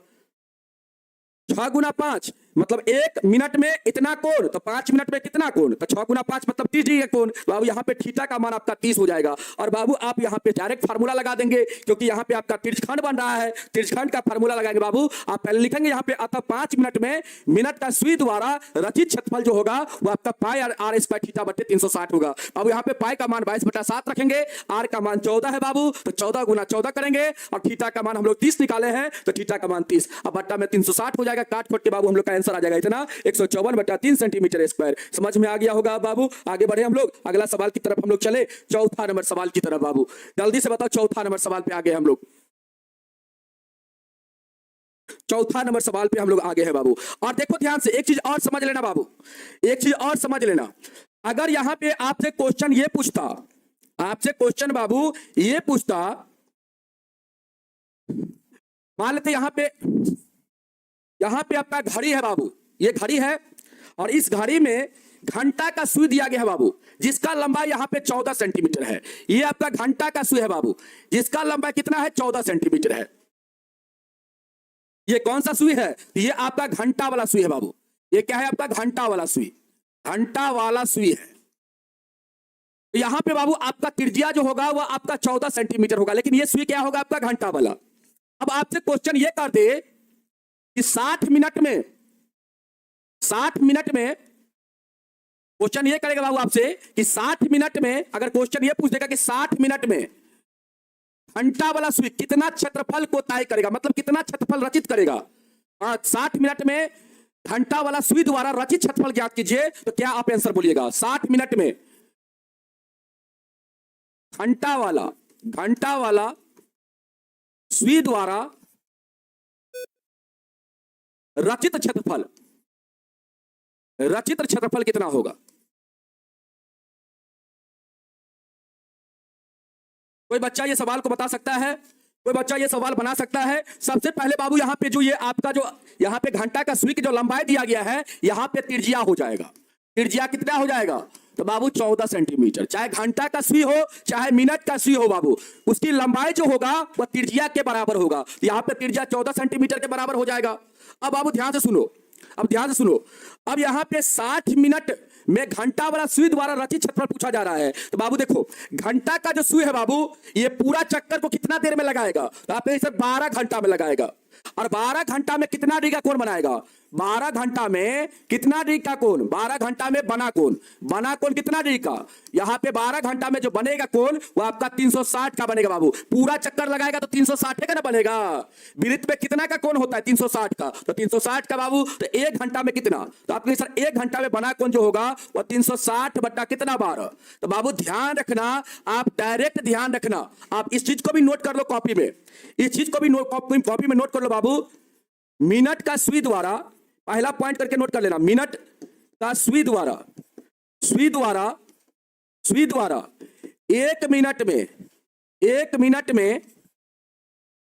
6 गुना 5 मतलब 1 मिनट में इतना कोण, तो 5 मिनट में कितना कोण, तो 6 गुना 5 मतलब 30 डिग्री का कोण। बाबू यहाँ पे थीटा का मान आपका 30 हो जाएगा। और बाबू आप यहाँ पे डायरेक्ट फार्मूला लगा देंगे, क्योंकि यहाँ पे आपका त्रिज्यखंड बन रहा है, त्रिज्यखंड का फार्मूला लगाएंगे बाबू। आप पहले लिखेंगे यहाँ पे अतः 5 मिनट में मिनट का सुई द्वारा रचित क्षेत्रफल जो होगा वो आपका पाई आर स्क्वायर थीटा बटे 360 होगा। बाबू यहाँ पे पाई का मान 22/7 रखेंगे, आर का मान 14 है बाबू, तो 14 गुना 14 करेंगे, और थीटा का मान हम लोग 30 निकाले हैं, तो थीटा का मान 30, अब बट्टा में 360 हो जाएगा। काट खोट के बाबू हम लोग का आंसर आ जाएगा इतना 154/3 सेंटीमीटर स्क्वायर। समझ में आ गया होगा बाबू। आगे बढ़े हम लोग, अगला सवाल की तरफ हम लोग चले, चौथा नंबर सवाल की तरफ बाबू। जल्दी से बताओ चौथा नंबर सवाल पे आगे हम लोग, चौथा नंबर सवाल पे हम लोग आगे हैं बाबू। और देखो ध्यान से एक चीज और समझ लेना बाबू, एक चीज और समझ लेना। अगर यहां पे आपसे क्वेश्चन ये पूछता, आपसे क्वेश्चन बाबू ये पूछता, मान लेते यहां पे आपका घड़ी है बाबू, ये घड़ी है, और इस घड़ी में घंटा का सुई दिया गया है बाबू, जिसका लंबाई यहां पे 14 सेंटीमीटर है। ये आपका घंटा का सुई है बाबू, जिसका लंबाई कितना है, 14 सेंटीमीटर है। ये कौन सा सुई है? ये आपका घंटा वाला सुई है बाबू। ये क्या है आपका घंटा वाला सुई, घंटा वाला सुई है। यहां पे बाबू आपका त्रिज्या जो होगा वह आपका 14 सेंटीमीटर होगा, लेकिन ये सुई क्या होगा आपका घंटा वाला। अब आपसे क्वेश्चन ये कर दे कि 60 मिनट में क्वेश्चन ये करेगा बाबू आपसे कि 60 मिनट में, अगर क्वेश्चन ये पूछ देगा कि 60 मिनट में घंटा वाला सुई कितना क्षेत्रफल को तय करेगा, मतलब कितना क्षेत्रफल रचित करेगा। 60 मिनट में घंटा वाला सुई द्वारा रचित क्षेत्रफल ज्ञात कीजिए, तो क्या आप आंसर बोलिएगा? 60 मिनट में घंटा वाला सुई द्वारा रचित क्षेत्रफल कितना होगा? कोई बच्चा ये सवाल को बता सकता है? कोई बच्चा ये सवाल बना सकता है? सबसे पहले बाबू यहाँ पे जो ये आपका जो यहाँ पे घंटा का सुई की जो लंबाई दिया गया है, यहाँ पे त्रिज्या हो जाएगा। त्रिज्या कितना हो जाएगा? तो बाबू 14 सेंटीमीटर। चाहे घंटा का सुई हो चाहे मिनट का सुई हो बाबू, उसकी लंबाई जो होगा वह त्रिज्या के बराबर होगा। यहाँ पे त्रिज्या 14 सेंटीमीटर के बराबर हो जाएगा। अब बाबू ध्यान से सुनो, अब यहाँ पे 60 मिनट में घंटा वाला सुई द्वारा रचित क्षेत्रफल पूछा जा रहा है। तो बाबू देखो, घंटा का जो सुई है बाबू, ये पूरा चक्कर को कितना देर में लगाएगा? तो आप इसे 12 घंटा में लगाएगा। और 12 घंटा में कितना डिग्री का कोण बनाएगा? 12 घंटा में कितना डिग्री का कोण? 12 घंटा में बना कोण कितना डिग्री का? यहां पे 12 घंटा में जो बनेगा कोण वो आपका 360 का बनेगा बाबू। पूरा चक्कर लगाएगा तो 360 का ना बनेगा। वृत्त में कितना का कोण होता है? 360 का। तो 360 का बाबू, तो 1 घंटा में कितना? तो आपके सर 1 घंटा में बना कोण जो होगा वो 360 बटा कितना 12। तो बाबू ध्यान रखना, आप डायरेक्ट ध्यान रखना, आप इस चीज को भी नोट कर लो कॉपी में, इस चीज को भी कॉपी में नोट कर लो बाबू। मिनट का सुई द्वारा, पहला पॉइंट करके नोट कर लेना, मिनट का सुई द्वारा 1 मिनट में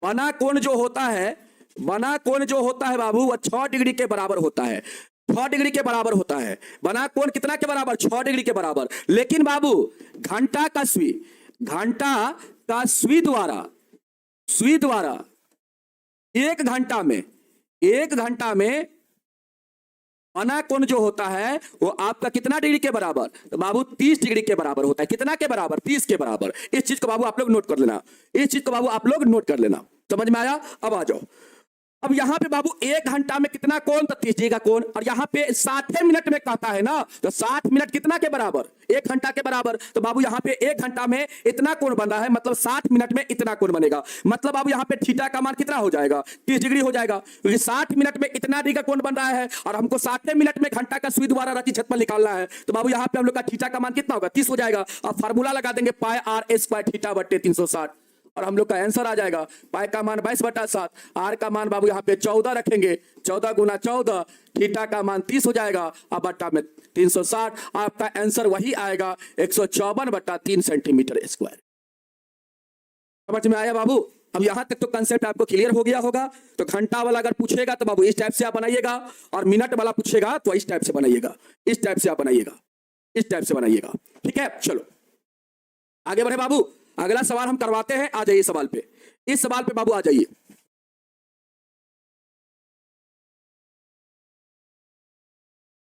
बना कोण जो होता है बाबू वो 6 डिग्री के बराबर होता है। 6 डिग्री के बराबर होता है। बना कोण कितना के बराबर? 6 डिग्री के बराबर। लेकिन बाबू घंटा का सुई द्वारा 1 घंटा में बना कोण जो होता है वो आपका कितना डिग्री के बराबर? तो बाबू 30 डिग्री के बराबर होता है। कितना के बराबर? 30 के बराबर। इस चीज को बाबू आप लोग नोट कर लेना। समझ में आया? अब आ जाओ। अब यहां पे बाबू 1 घंटा में कितना कोण? तो 30 डिग्री का कोण। और यहां पे 60 मिनट में कहता है ना, तो 60 मिनट कितना के बराबर? 1 घंटा के बराबर। तो बाबू यहां पे 1 घंटा में इतना कोण बन रहा है, मतलब 60 मिनट में इतना कोण बनेगा। मतलब बाबू यहां पे थीटा का मान कितना हो जाएगा? 30 डिग्री हो जाएगा, क्योंकि 60 मिनट में इतना डिग्री का कोण बन रहा है और हमको 60 मिनट में घंटा का सुई द्वारा रचित क्षेत्रफल निकालना है। तो बाबू यहां पे हम लोग का थीटा का मान कितना होगा? 30 हो जाएगा। अब फार्मूला लगा देंगे पाई आर स्क्वायर थीटा बटे 360 और हम लोग का आंसर आ जाएगा। पाई का मान 22/7, आर का मान बाबू यहाँ पे 14 रखेंगे, 14 गुना 14, थीटा का मान 30 हो जाएगा, अब बट्टा में 360। आपका आंसर वही आएगा 154/3 सेंटीमीटर स्क्वायर। समझ में आया बाबू? अब यहां तक तो कंसेप्ट आपको क्लियर हो गया होगा। तो घंटा वाला अगर पूछेगा तो बाबू इस टाइप से आप बनाइएगा, और मिनट वाला पूछेगा तो इस टाइप से बनाइएगा, इस टाइप से बनाइएगा। ठीक है, चलो आगे बढ़े बाबू। अगला सवाल हम करवाते हैं। आ जाइए सवाल पे, इस सवाल पे बाबू आ जाइए।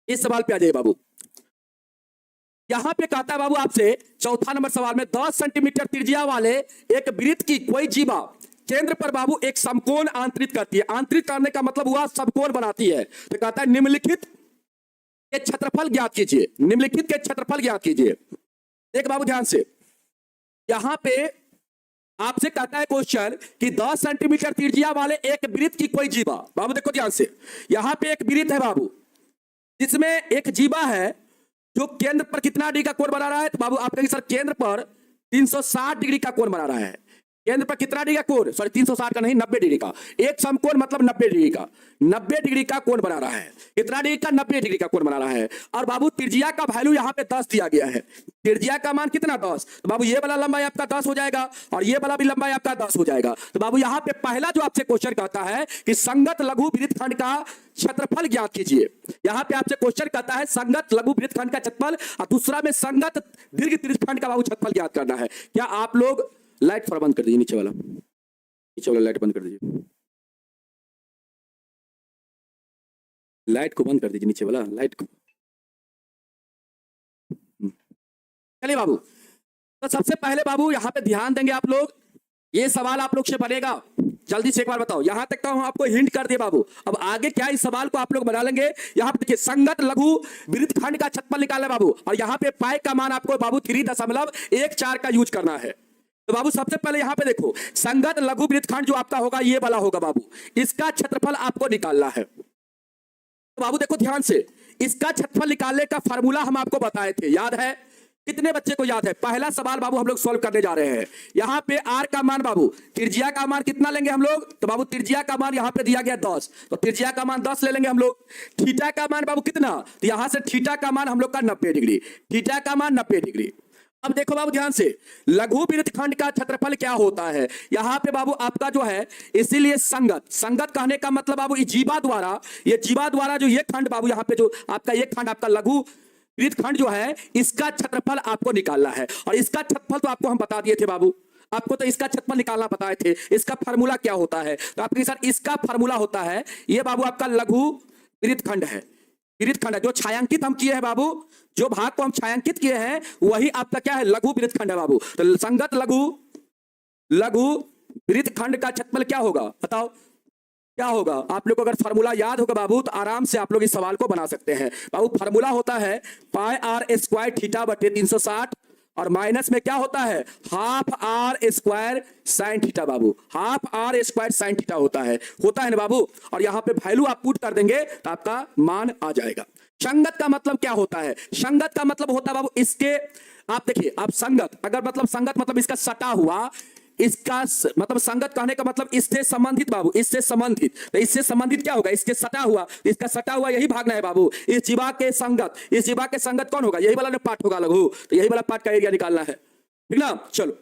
इस सवाल पे आ जाइए बाबू। यहां पे कहता है बाबू आपसे चौथा नंबर सवाल में 10 सेंटीमीटर त्रिज्या वाले एक वृत्त की कोई जीवा केंद्र पर बाबू एक समकोण आंतरित करती है। आंतरित करने का मतलब हुआ समकोण बनाती है। तो कहता है निम्नलिखित के क्षेत्रफल ज्ञात कीजिए। एक बाबू ध्यान से, यहां पे आपसे कहता है क्वेश्चन कि 10 सेंटीमीटर त्रिज्या वाले एक वृत्त की कोई जीवा। बाबू देखो ध्यान से, यहां पे एक वृत्त है बाबू, जिसमें एक जीवा है जो केंद्र पर कितना डिग्री का कोण बना रहा है? तो बाबू आप कहेंगे सर केंद्र पर 360 डिग्री का कोण बना रहा है। केंद्र पर कितना डिग्री का कोण? सॉरी 360 का नहीं, 90 डिग्री का। एक समकोण मतलब 90 डिग्री का, 90 डिग्री का कोण बना रहा है। कितना डिग्री का? 90 डिग्री का कोण बना रहा है। और बाबू त्रिज्या का वैल्यू यहाँ पे 10 दिया गया है। त्रिज्या का मान कितना? 10। तो बाबू ये वाला लंबाई आपका 10 हो जाएगा और ये वाला भी लंबाई आपका 10 हो जाएगा। तो बाबू यहाँ पे पहला जो आपसे क्वेश्चन कहता है कि संगत लघु वृत्तखंड का क्षेत्रफल ज्ञात कीजिए। यहाँ पे आपसे क्वेश्चन कहता है संगत लघु वृत्तखंड का क्षेत्रफल, और दूसरा में संगत दीर्घ वृत्तखंड का बाबू क्षेत्रफल ज्ञात करना है। क्या आप लोग लाइट थोड़ा बंद कर दीजिए, नीचे वाला लाइट बंद कर दीजिए, लाइट को बंद कर दीजिए, नीचे वाला लाइट को। चलिए बाबू, तो सबसे पहले बाबू यहां पे ध्यान देंगे आप लोग। ये सवाल आप लोग से बनेगा, जल्दी से एक बार बताओ। यहां तक तो हम आपको हिंट कर दिए बाबू, अब आगे क्या इस सवाल को आप लोग बना लेंगे। यहां पे देखिए संगत लघु वृत्तखंड का क्षेत्रफल निकालना बाबू, और यहां पे पाई का मान आपको बाबू 3.14 का यूज करना है। तो बाबू सबसे पहले यहां पे देखो, संगत लघु वृत्तखंड जो आपका होगा ये वाला होगा बाबू, इसका क्षेत्रफल आपको निकालना है। तो बाबू देखो ध्यान से, इसका क्षेत्रफल निकालने का फार्मूला हम आपको बताए थे, याद है? कितने बच्चे को याद है? पहला सवाल बाबू हम लोग सॉल्व करने जा रहे हैं। यहां पे आर का मान बाबू, त्रिज्या का मान कितना लेंगे हम लोग? तो बाबू त्रिज्या का मान यहां पे दिया गया 10, तो त्रिज्या का मान 10 ले लेंगे हम लोग। थीटा का मान बाबू कितना? तो यहां से थीटा का मान हम लोग का 90 डिग्री, थीटा का मान 90 डिग्री। अब देखो बाबू ध्यान से, लघु वृत्तखंड का क्षेत्रफल क्या होता है? यहां पे बाबू आपका जो है, इसीलिए संगत कहने का मतलब बाबू ये जीवा द्वारा जो ये खंड बाबू यहाँ पे जो आपका ये खंड आपका लघु वृत्तखंड जो है, इसका क्षेत्रफल आपको निकालना है। और इसका क्षेत्रफल तो आपको हम बता दिए थे बाबू, आपको तो इसका क्षेत्रफल निकालना बताए थे। इसका फार्मूला क्या होता है? तो आपके सर इसका फार्मूला होता है, ये बाबू आपका लघु वृत्तखंड है, वृत्तखंड है। जो छायांकित हम किए हैं बाबू, जो भाग को हम छायांकित किए हैं वही आपका क्या है, लघु वृत्तखंड है बाबू। तो संगत लघु लघु वृत्तखंड का क्षेत्रफल क्या होगा बताओ, क्या होगा? आप लोग को अगर फार्मूला याद होगा बाबू तो आराम से आप लोग इस सवाल को बना सकते हैं बाबू। फार्मूला होता है पाई आर स्क्वायर थीटा बटे 360 और माइनस में क्या होता है, half r square sine theta बाबू। Half r square sine theta होता है ना बाबू। और यहां पे वैल्यू आप पुट कर देंगे तो आपका मान आ जाएगा। संगत का मतलब क्या होता है? संगत का मतलब होता है बाबू इसके, आप देखिए, आप संगत अगर मतलब संगत मतलब इसका सटा हुआ, इसका मतलब संगत कहने का मतलब इससे संबंधित बाबू, इससे संबंधित। तो इससे संबंधित क्या होगा, इसके सटा हुआ, इसका सटा हुआ यही भागना है बाबू। इस जीवा के संगत, इस जीवा के संगत कौन होगा, यही वाला पार्ट होगा लघु। तो यही वाला पार्ट का एरिया निकालना है, ठीक ना। चलो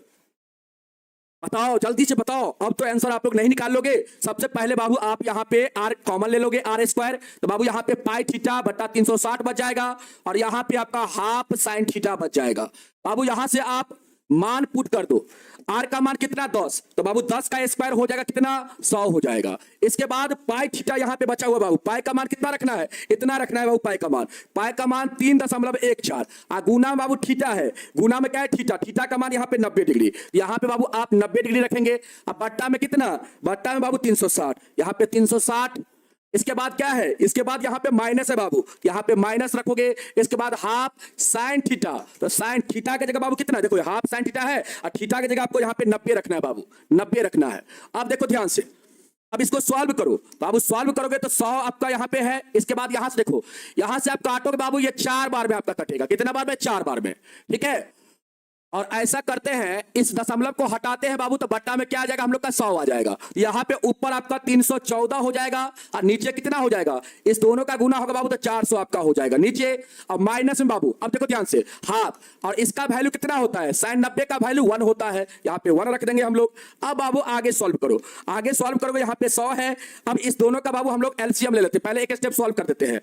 बताओ, जल्दी से बताओ। अब तो आंसर आप लोग नहीं निकाल लोगे। सबसे पहले बाबू आप यहाँ पे आर कॉमन ले लोगे, आर स्क्वायर। तो बाबू यहाँ पे पाई थीटा बटा 360 बच जाएगा और यहाँ पे आपका हाफ साइन थीटा बच जाएगा बाबू। यहां से आप मान पुट कर दो। आर का मान कितना, 10। तो बाबू 10 का स्क्वायर हो जाएगा कितना, 100 हो जाएगा। इसके बाद पाई थीटा यहां पे बचा हुआ बाबू। पाई का मान कितना रखना है, इतना रखना है बाबू। पाई का मान 3.14। गुना बाबू थीटा है, गुना में क्या है, थीटा। थीटा का मान यहाँ पे 90 डिग्री। यहाँ पे बाबू आप 90 डिग्री रखेंगे। अब बट्टा में कितना, बट्टा में बाबू 360, यहाँ पे 360। इसके बाद क्या है, इसके बाद यहां पे माइनस है बाबू, यहां पे माइनस रखोगे। इसके बाद हाफ साइन थीटा। तो साइन थीटा की जगह बाबू कितना, देखो हाफ साइन थीटा है और थीटा की जगह आपको यहां पे 90 रखना है बाबू, 90 रखना है। अब देखो ध्यान से, अब इसको सॉल्व करो बाबू। सॉल्व करोगे तो 100 आपका यहां पे है। इसके बाद यहां से देखो, यहां से आप काटोगे बाबू, ये 4 बार में आपका कटेगा। कितना बार में, 4 बार में, ठीक है। और ऐसा करते हैं, इस दशमलव को हटाते हैं बाबू, तो बट्टा में क्या आ जाएगा, हम लोग का 100 आ जाएगा। यहाँ पे ऊपर आपका 314 हो जाएगा और नीचे कितना हो जाएगा, इस दोनों का गुना होगा बाबू तो 400 आपका हो जाएगा नीचे। और माइनस में बाबू, अब देखो ध्यान से, हाफ, और इसका वैल्यू कितना होता है, साइन 90 का वैल्यू 1 होता है। यहाँ पे 1 रख देंगे हम लोग। अब बाबू आगे सॉल्व करो, आगे सॉल्व करोगे। यहाँ पे 100 है। अब इस दोनों का बाबू हम लोग एलसीएम ले लेते हैं। पहले एक स्टेप सॉल्व कर देते हैं।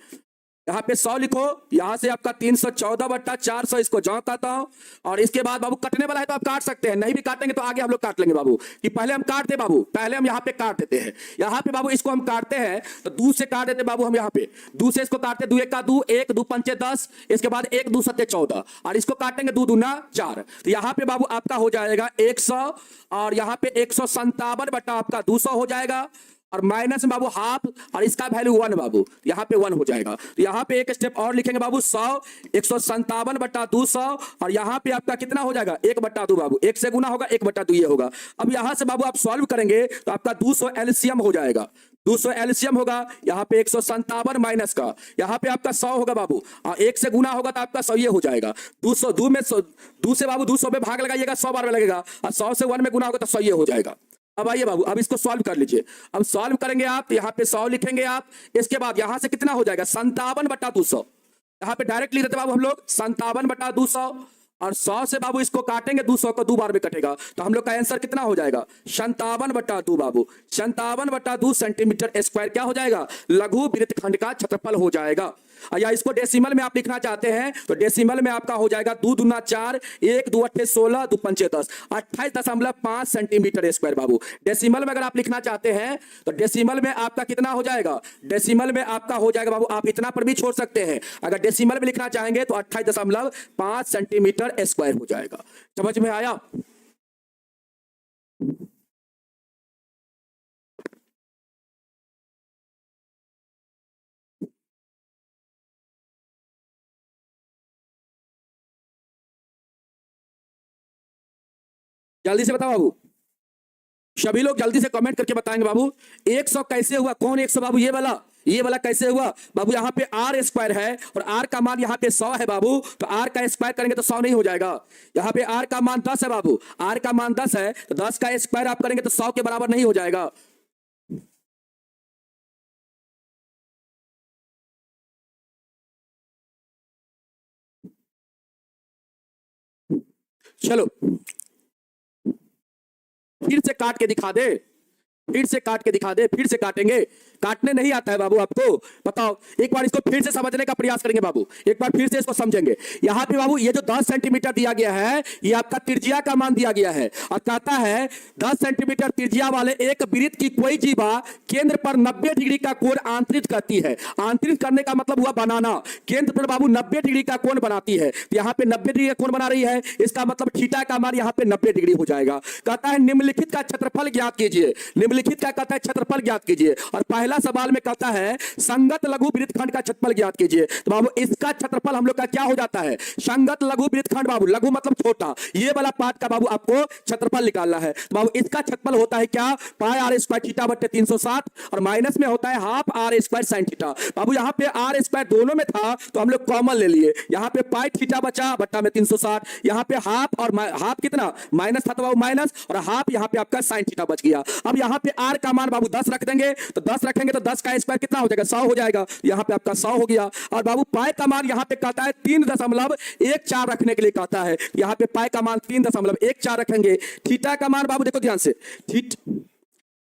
यहाँ पे 100 लिखो, यहां से आपका 314 बट्टा 400, इसको जॉ काटा हूं। और इसके बाद बाबू कटने वाला है तो आप काट सकते हैं, नहीं भी काटेंगे तो आगे हम लोग काट लेंगे बाबू। कि पहले हम काटते बाबू, पहले हम यहाँ पे काट देते हैं। यहाँ पे बाबू इसको हम काटते हैं तो 2 से काट देते बाबू। हम यहाँ पे 2 से इसको काटते, 2 1 का 2, 1 2 5 10। इसके बाद 1 2 7 14 और इसको काटेंगे 2 दूना 4। तो यहाँ पे बाबू आपका हो जाएगा 100 और यहाँ पे 157 बट्टा आपका 200 हो जाएगा। और माइनस में बाबू हाफ और इसका वैल्यू 1 बाबू, यहाँ पे 1 हो जाएगा। तो यहाँ पे एक स्टेप और लिखेंगे बाबू, 100 157 बट्टा 200 और यहाँ पे आपका कितना हो जाएगा, 1 बट्टा 2 बाबू। 1 से गुना होगा, 1 बट्टा 2 ये होगा। अब यहाँ से बाबू आप सॉल्व करेंगे तो आपका 200 एलसीएम हो जाएगा। 200 एलसीएम होगा, यहाँ पे 157 माइनस का, यहाँ पे आपका 100 होगा बाबू। और 1 से गुना होगा तो आपका 100 ये हो जाएगा। 200 2 में 2 से बाबू 200 पे भाग लगाइएगा, 100 बार में लगेगा। और 100 से 1 में गुना होगा तो 100 ये हो जाएगा। अब आइए बाबू, अब इसको सॉल्व कर लीजिए। अब सॉल्व करेंगे आप, यहाँ पे 100 लिखेंगे आप। इसके बाद यहाँ से कितना हो जाएगा, 57 बटा 200। यहाँ पे डायरेक्ट लिख देते बाबू हम लोग 57 बटा 200। और 100 से बाबू इसको काटेंगे, 200 को 2 बार में कटेगा। तो हम लोग का आंसर कितना हो जाएगा, 57 बटा 2 बाबू। 57 बटा 2 सेंटीमीटर स्क्वायर क्या हो जाएगा, लघु वृत्तखंड का क्षेत्रफल हो जाएगा। या इसको डेसिमल में आप लिखना चाहते हैं तो डेसिमल में आपका हो जाएगा 2 दूना 4, 1 2 8 16, 2 5 10, 28.5 सेंटीमीटर स्क्वायर बाबू। डेसिमल में अगर आप लिखना चाहते हैं तो डेसिमल में आपका कितना हो जाएगा, डेसिमल में आपका हो जाएगा बाबू, आप इतना पर भी छोड़ सकते हैं। अगर डेसिमल में लिखना चाहेंगे तो 28.5 सेंटीमीटर स्क्वायर हो जाएगा। समझ में आया? जल्दी से बताओ बाबू, सभी लोग जल्दी से कमेंट करके बताएंगे बाबू 100 कैसे हुआ। कौन 100 बाबू, ये वाला कैसे हुआ बाबू। यहाँ पे आर स्क्वायर है और आर का मान यहाँ पे 100 है बाबू। तो आर का स्क्वायर करेंगे तो 100 नहीं हो जाएगा। यहाँ पे आर का मान 10 है बाबू, आर का मान 10 है तो 10 का स्क्वायर आप करेंगे तो 100 के बराबर नहीं हो जाएगा। चलो फिर से काट के दिखा दे, फिर से काट के दिखा दे, फिर से काटेंगे, काटने नहीं आता है बाबू आपको, बताओ। एक बार इसको फिर से समझने का प्रयास करेंगे बाबू, एक बार फिर से इसको समझेंगे। यहां पे बाबू ये जो 10 सेंटीमीटर दिया गया है, ये आपका त्रिज्या का मान दिया गया है और कहता है 10 सेंटीमीटर त्रिज्या वाले एक वृत्त की कोई जीवा केंद्र पर 90 डिग्री का कोण आंतरित करती है। आंतरित करने का मतलब हुआ बनाना। केंद्र पर बाबू 90 डिग्री का कोण बनाती है, तो यहां पे 90 डिग्री का कोण बना रही है, इसका मतलब थीटा का मान यहां पे 90 डिग्री हो जाएगा। कहता है निम्नलिखित का क्षेत्रफल ज्ञात कीजिए। निम्नलिखित का कहता है क्षेत्रफल ज्ञात कीजिए, और पहला सवाल में कहता है संगत लघु वृत्तखंड का क्षेत्रफल ज्ञात कीजिए। तो बाबू इसका क्षेत्रफल हम लोग का क्या हो जाता है, संगत लघु वृत्तखंड बाबू, लघु मतलब छोटा, ये वाला पार्ट का बाबू आपको क्षेत्रफल निकालना है। तो बाबू इसका क्षेत्रफल होता है क्या, पाई आर स्क्वायर थीटा बटे 360, और माइनस में होता है half r square sine theta. बाबू यहाँ पे आर स्क्वायर दोनों में था तो हम लोग कॉमन ले लिए, यहाँ पे पाई थीटा बचा बट्टा में 360, यहाँ पे हाफ और हाफ कितना माइनस था तो बाबू माइनस, और हाफ यहाँ पे आपका साइन थीटा बच गया। अब यहाँ पे आर का मान बाबू 10 रख देंगे, तो 10 रखेंगे तो 10 का स्क्वायर कितना हो जाएगा, 100 हो जाएगा, यहाँ पे आपका 100 हो गया। और बाबू पाई का मान यहाँ पे कहता है 3.14 रखने के लिए कहता है, यहाँ पे पाई का मान 3.14 रखेंगे। थीटा का मान बाबू देखो ध्यान से,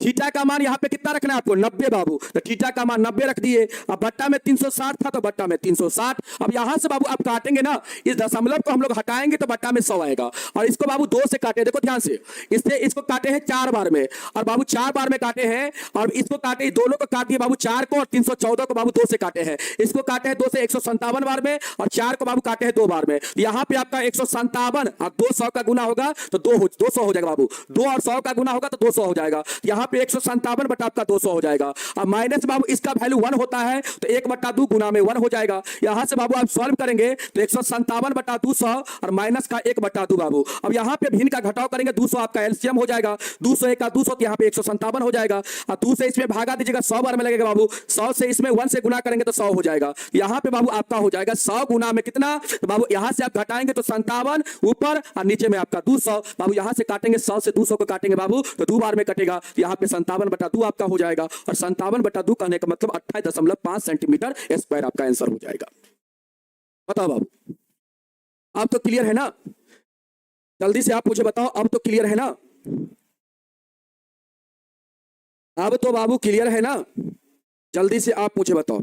थीटा का मान यहां पे कितना रखना है आपको, 90 बाबू, तो थीटा का मान 90 रख दिए। अब बट्टा में 360 था तो बट्टा में 360। अब यहां से बाबू आप काटेंगे ना, इस दशमलव को हम लोग हटाएंगे तो बट्टा में 100 आएगा, और इसको बाबू 2 से काटे, देखो ध्यान से, इससे इसको काटे हैं 4 बार में, और बाबू 4 बार में काटे हैं, और इसको काटे, दोनों को काट दिए बाबू 4 को, और 314 को बाबू 2 से काटे हैं। इसको काटे हैं 2 से 157 बार में, और 4 को बाबू काटे हैं 2 बार में। यहां पे आपका 157 और 200 का गुना होगा तो 200 हो जाएगा बाबू, 2 और 100 का गुना होगा तो 200 हो जाएगा। यहां पे 157 बटा आपका 200 हो जाएगा। अब माइनस बाबू इसका वैल्यू 1 होता है तो 1/2 गुना में 1 हो जाएगा। यहां से बाबू आप सॉल्व करेंगे तो 157 बटा 200 और माइनस का 1/2 बाबू। अब यहां पे भिन्न का घटाव करेंगे, 200 आपका एलसीएम हो जाएगा, 200 का 200 तो यहां पे 157 हो जाएगा, और 2 से इसमें भागा दीजिएगा, 100 बार में लगेगा बाबू, 100 से इसमें 1 से गुना करेंगे तो 100 हो जाएगा। यहां पे बाबू आपका हो जाएगा 100 गुना में कितना, तो बाबू यहां से आप घटाएंगे तो 57 ऊपर और नीचे में आपका 200। बाबू यहां से काटेंगे, 100 से 200 को काटेंगे बाबू तो 2 बार में कटेगा, यहां पे 57/2 आपका हो जाएगा, और 57/2 कहने का मतलब 28.5 सेंटीमीटर स्क्वायर आपका आंसर हो जाएगा। बताओ बाबू, अब तो क्लियर है ना, जल्दी से आप मुझे बताओ, अब तो क्लियर है ना, अब तो बाबू क्लियर है ना, जल्दी से आप मुझे बताओ,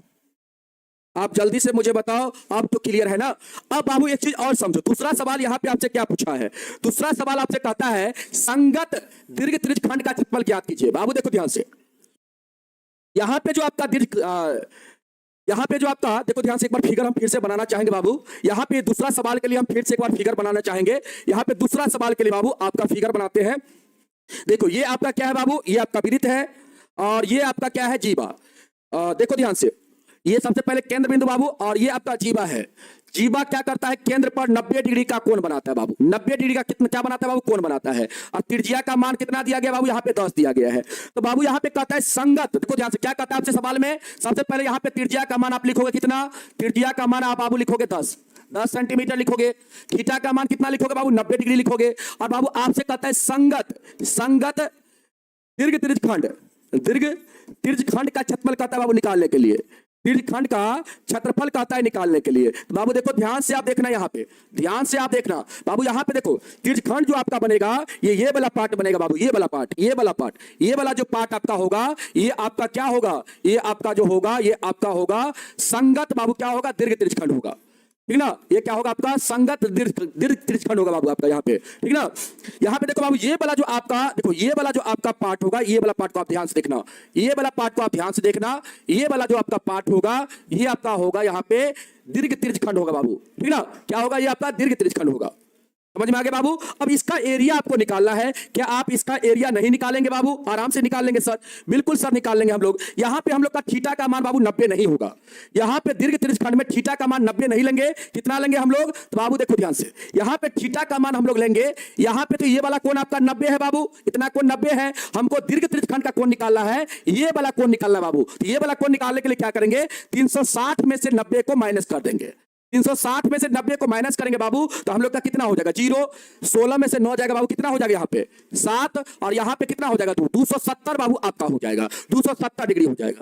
आप जल्दी से मुझे बताओ, अब तो क्लियर है ना। अब बाबू एक चीज और समझो, दूसरा सवाल यहां पे आपसे क्या पूछा है, दूसरा सवाल आपसे कहता है संगत दीर्घ त्रिज्यखंड का क्षेत्रफल ज्ञात कीजिए। बाबू देखो ध्यान से, यहां पे जो आपका यहां पे जो आपका देखो ध्यान से, एक बार फिगर हम फिर से बनाना चाहेंगे बाबू। यहां पे दूसरा सवाल के लिए हम फिर से एक बार फिगर बनाना चाहेंगे। यहां पे दूसरा सवाल के लिए बाबू आपका फिगर बनाते हैं। देखो ये आपका क्या है बाबू, ये आपका वृत्त है, और ये आपका क्या है, जीवा। देखो ध्यान से, ये सबसे पहले केंद्र बिंदु बाबू, और ये आपका जीवा है। जीवा क्या करता है, केंद्र पर 90 डिग्री का कोण बनाता है बाबू, 90 डिग्री का कितना क्या बनाता है बाबू, कोण बनाता है। और त्रिज्या का मान कितना दिया गया बाबू, यहाँ पे 10 दिया गया है। तो बाबू यहाँ पे कहता है संगत, देखो ध्यान से क्या कहता है आपसे सवाल में, सबसे पहले यहाँ पे त्रिज्या का मान आप लिखोगे कितना, त्रिज्या का मान आप बाबू लिखोगे 10 सेंटीमीटर लिखोगे। थीटा का मान कितना लिखोगे बाबू, 90 डिग्री लिखोगे। और बाबू आपसे कहता है संगत दीर्घ त्रिज्यखंड का क्षेत्रफल कहता है बाबू निकालने के लिए, त्रिज्यखंड का क्षेत्रफल कहता है निकालने के लिए। तो बाबू देखो ध्यान से आप देखना, यहाँ पे ध्यान से आप देखना बाबू, यहाँ पे देखो त्रिज्यखंड जो आपका बनेगा, ये वाला पार्ट बनेगा बाबू, ये वाला पार्ट, ये वाला जो पार्ट आपका होगा, ये आपका क्या होगा, ये आपका जो होगा, ये आपका होगा संगत बाबू, क्या होगा, दीर्घ त्रिज्यखंड होगा, ठीक ना। ये क्या होगा आपका, संगत दीर्घ त्रिज्यखंड होगा बाबू आपका यहाँ पे, ठीक ना। यहाँ पे देखो बाबू, ये वाला जो आपका, देखो ये वाला जो आपका पार्ट होगा, ये वाला पार्ट को आप ध्यान से देखना, ये वाला पार्ट को आप ध्यान से देखना, ये वाला जो आपका पार्ट होगा, ये आपका होगा यहाँ पे दीर्घ त्रिज्यखंड होगा बाबू, ठीक ना। क्या होगा, ये आपका दीर्घ त्रिज्यखंड होगा, समझ में आ गया बाबू। अब इसका एरिया आपको निकालना है, क्या आप इसका एरिया नहीं निकालेंगे बाबू, आराम से निकाल लेंगे सर, बिल्कुल सर निकाल लेंगे हम लोग। यहां पे हम लोग का थीटा का मान बाबू 90 नहीं होगा, यहां पे दीर्घ त्रिज्यखंड में थीटा का मान 90 नहीं लेंगे, कितना लेंगे हम लोग, तो बाबू देखो ध्यान से, यहां पे थीटा का मान हम लोग लेंगे, यहां पे तो ये वाला कोण आपका 90 है बाबू, इतना कोण 90 है, हमको दीर्घ त्रिज्यखंड का कोण निकालना है, ये वाला कोण निकालना है बाबू। तो ये वाला कोण निकालने के लिए क्या करेंगे, 360 में से 90 को माइनस कर देंगे, 360 में से 90 को माइनस करेंगे बाबू, तो हम लोग का कितना हो जाएगा, 0। 16 में से 9 जाएगा बाबू, कितना हो जाएगा यहाँ पे 7, और यहाँ पे कितना हो जाएगा 270 बाबू आपका हो जाएगा, 270 डिग्री हो जाएगा।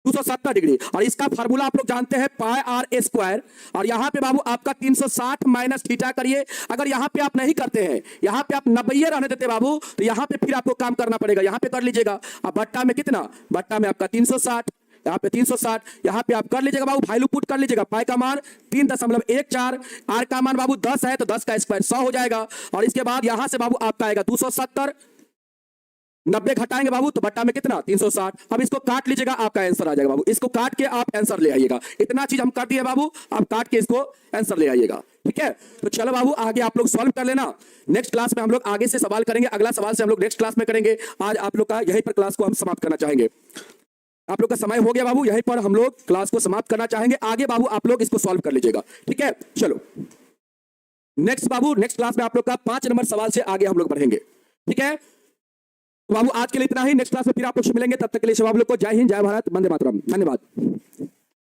270 डिग्री। और इसका फार्मूला आप लोग जानते हैं पाई आर ए स्क्वायर। और यहां पे बाबू आपका 360 माइनस थीटा करिए। अगर यहां पे आप नहीं करते हैं, यहां पे आप 90 रहने देते बाबू, तो यहां पे फिर आपको काम करना पड़ेगा। यहां पे कर लीजिएगा। अब बट्टा में कितना, बट्टा में आपका 360, यहाँ पे 360, यहाँ पे आप कर लीजिएगा बाबू, वैल्यू पुट कर लीजिएगा। पाई का मान 3.14, आर का मान बाबू 10 है तो 10 का स्क्वायर 100 हो जाएगा। और इसके बाद यहां से बाबू आपका आएगा 270, 90 घटाएंगे बाबू तो बट्टा में कितना 360। अब इसको काट लीजिएगा, आपका आंसर आ जाएगा बाबू। इसको काट के आप आंसर ले आइएगा। इतना चीज हम कर दिए बाबू, आप काट के इसको आंसर ले आइएगा। ठीक है, तो चलो बाबू आगे आप लोग सॉल्व कर लेना। नेक्स्ट क्लास में हम लोग आगे से सवाल करेंगे। अगला सवाल से हम लोग नेक्स्ट क्लास में करेंगे। आज आप लोग का यहीं पर क्लास को हम समाप्त करना चाहेंगे। आप लोग का समय हो गया बाबू, यहीं पर हम लोग क्लास को समाप्त करना चाहेंगे। आगे बाबू आप लोग इसको सॉल्व कर लीजिएगा। ठीक है, चलो नेक्स्ट बाबू, नेक्स्ट क्लास में आप लोग का 5 नंबर सवाल से आगे हम लोग बढ़ेंगे। ठीक है, तो बाबू आज के लिए इतना ही। नेक्स्ट क्लास में फिर आप लोग से मिलेंगे। तब तक के लिए सब आप लोग को जय हिंद, जय भारत, वंदे मातरम। धन्यवाद।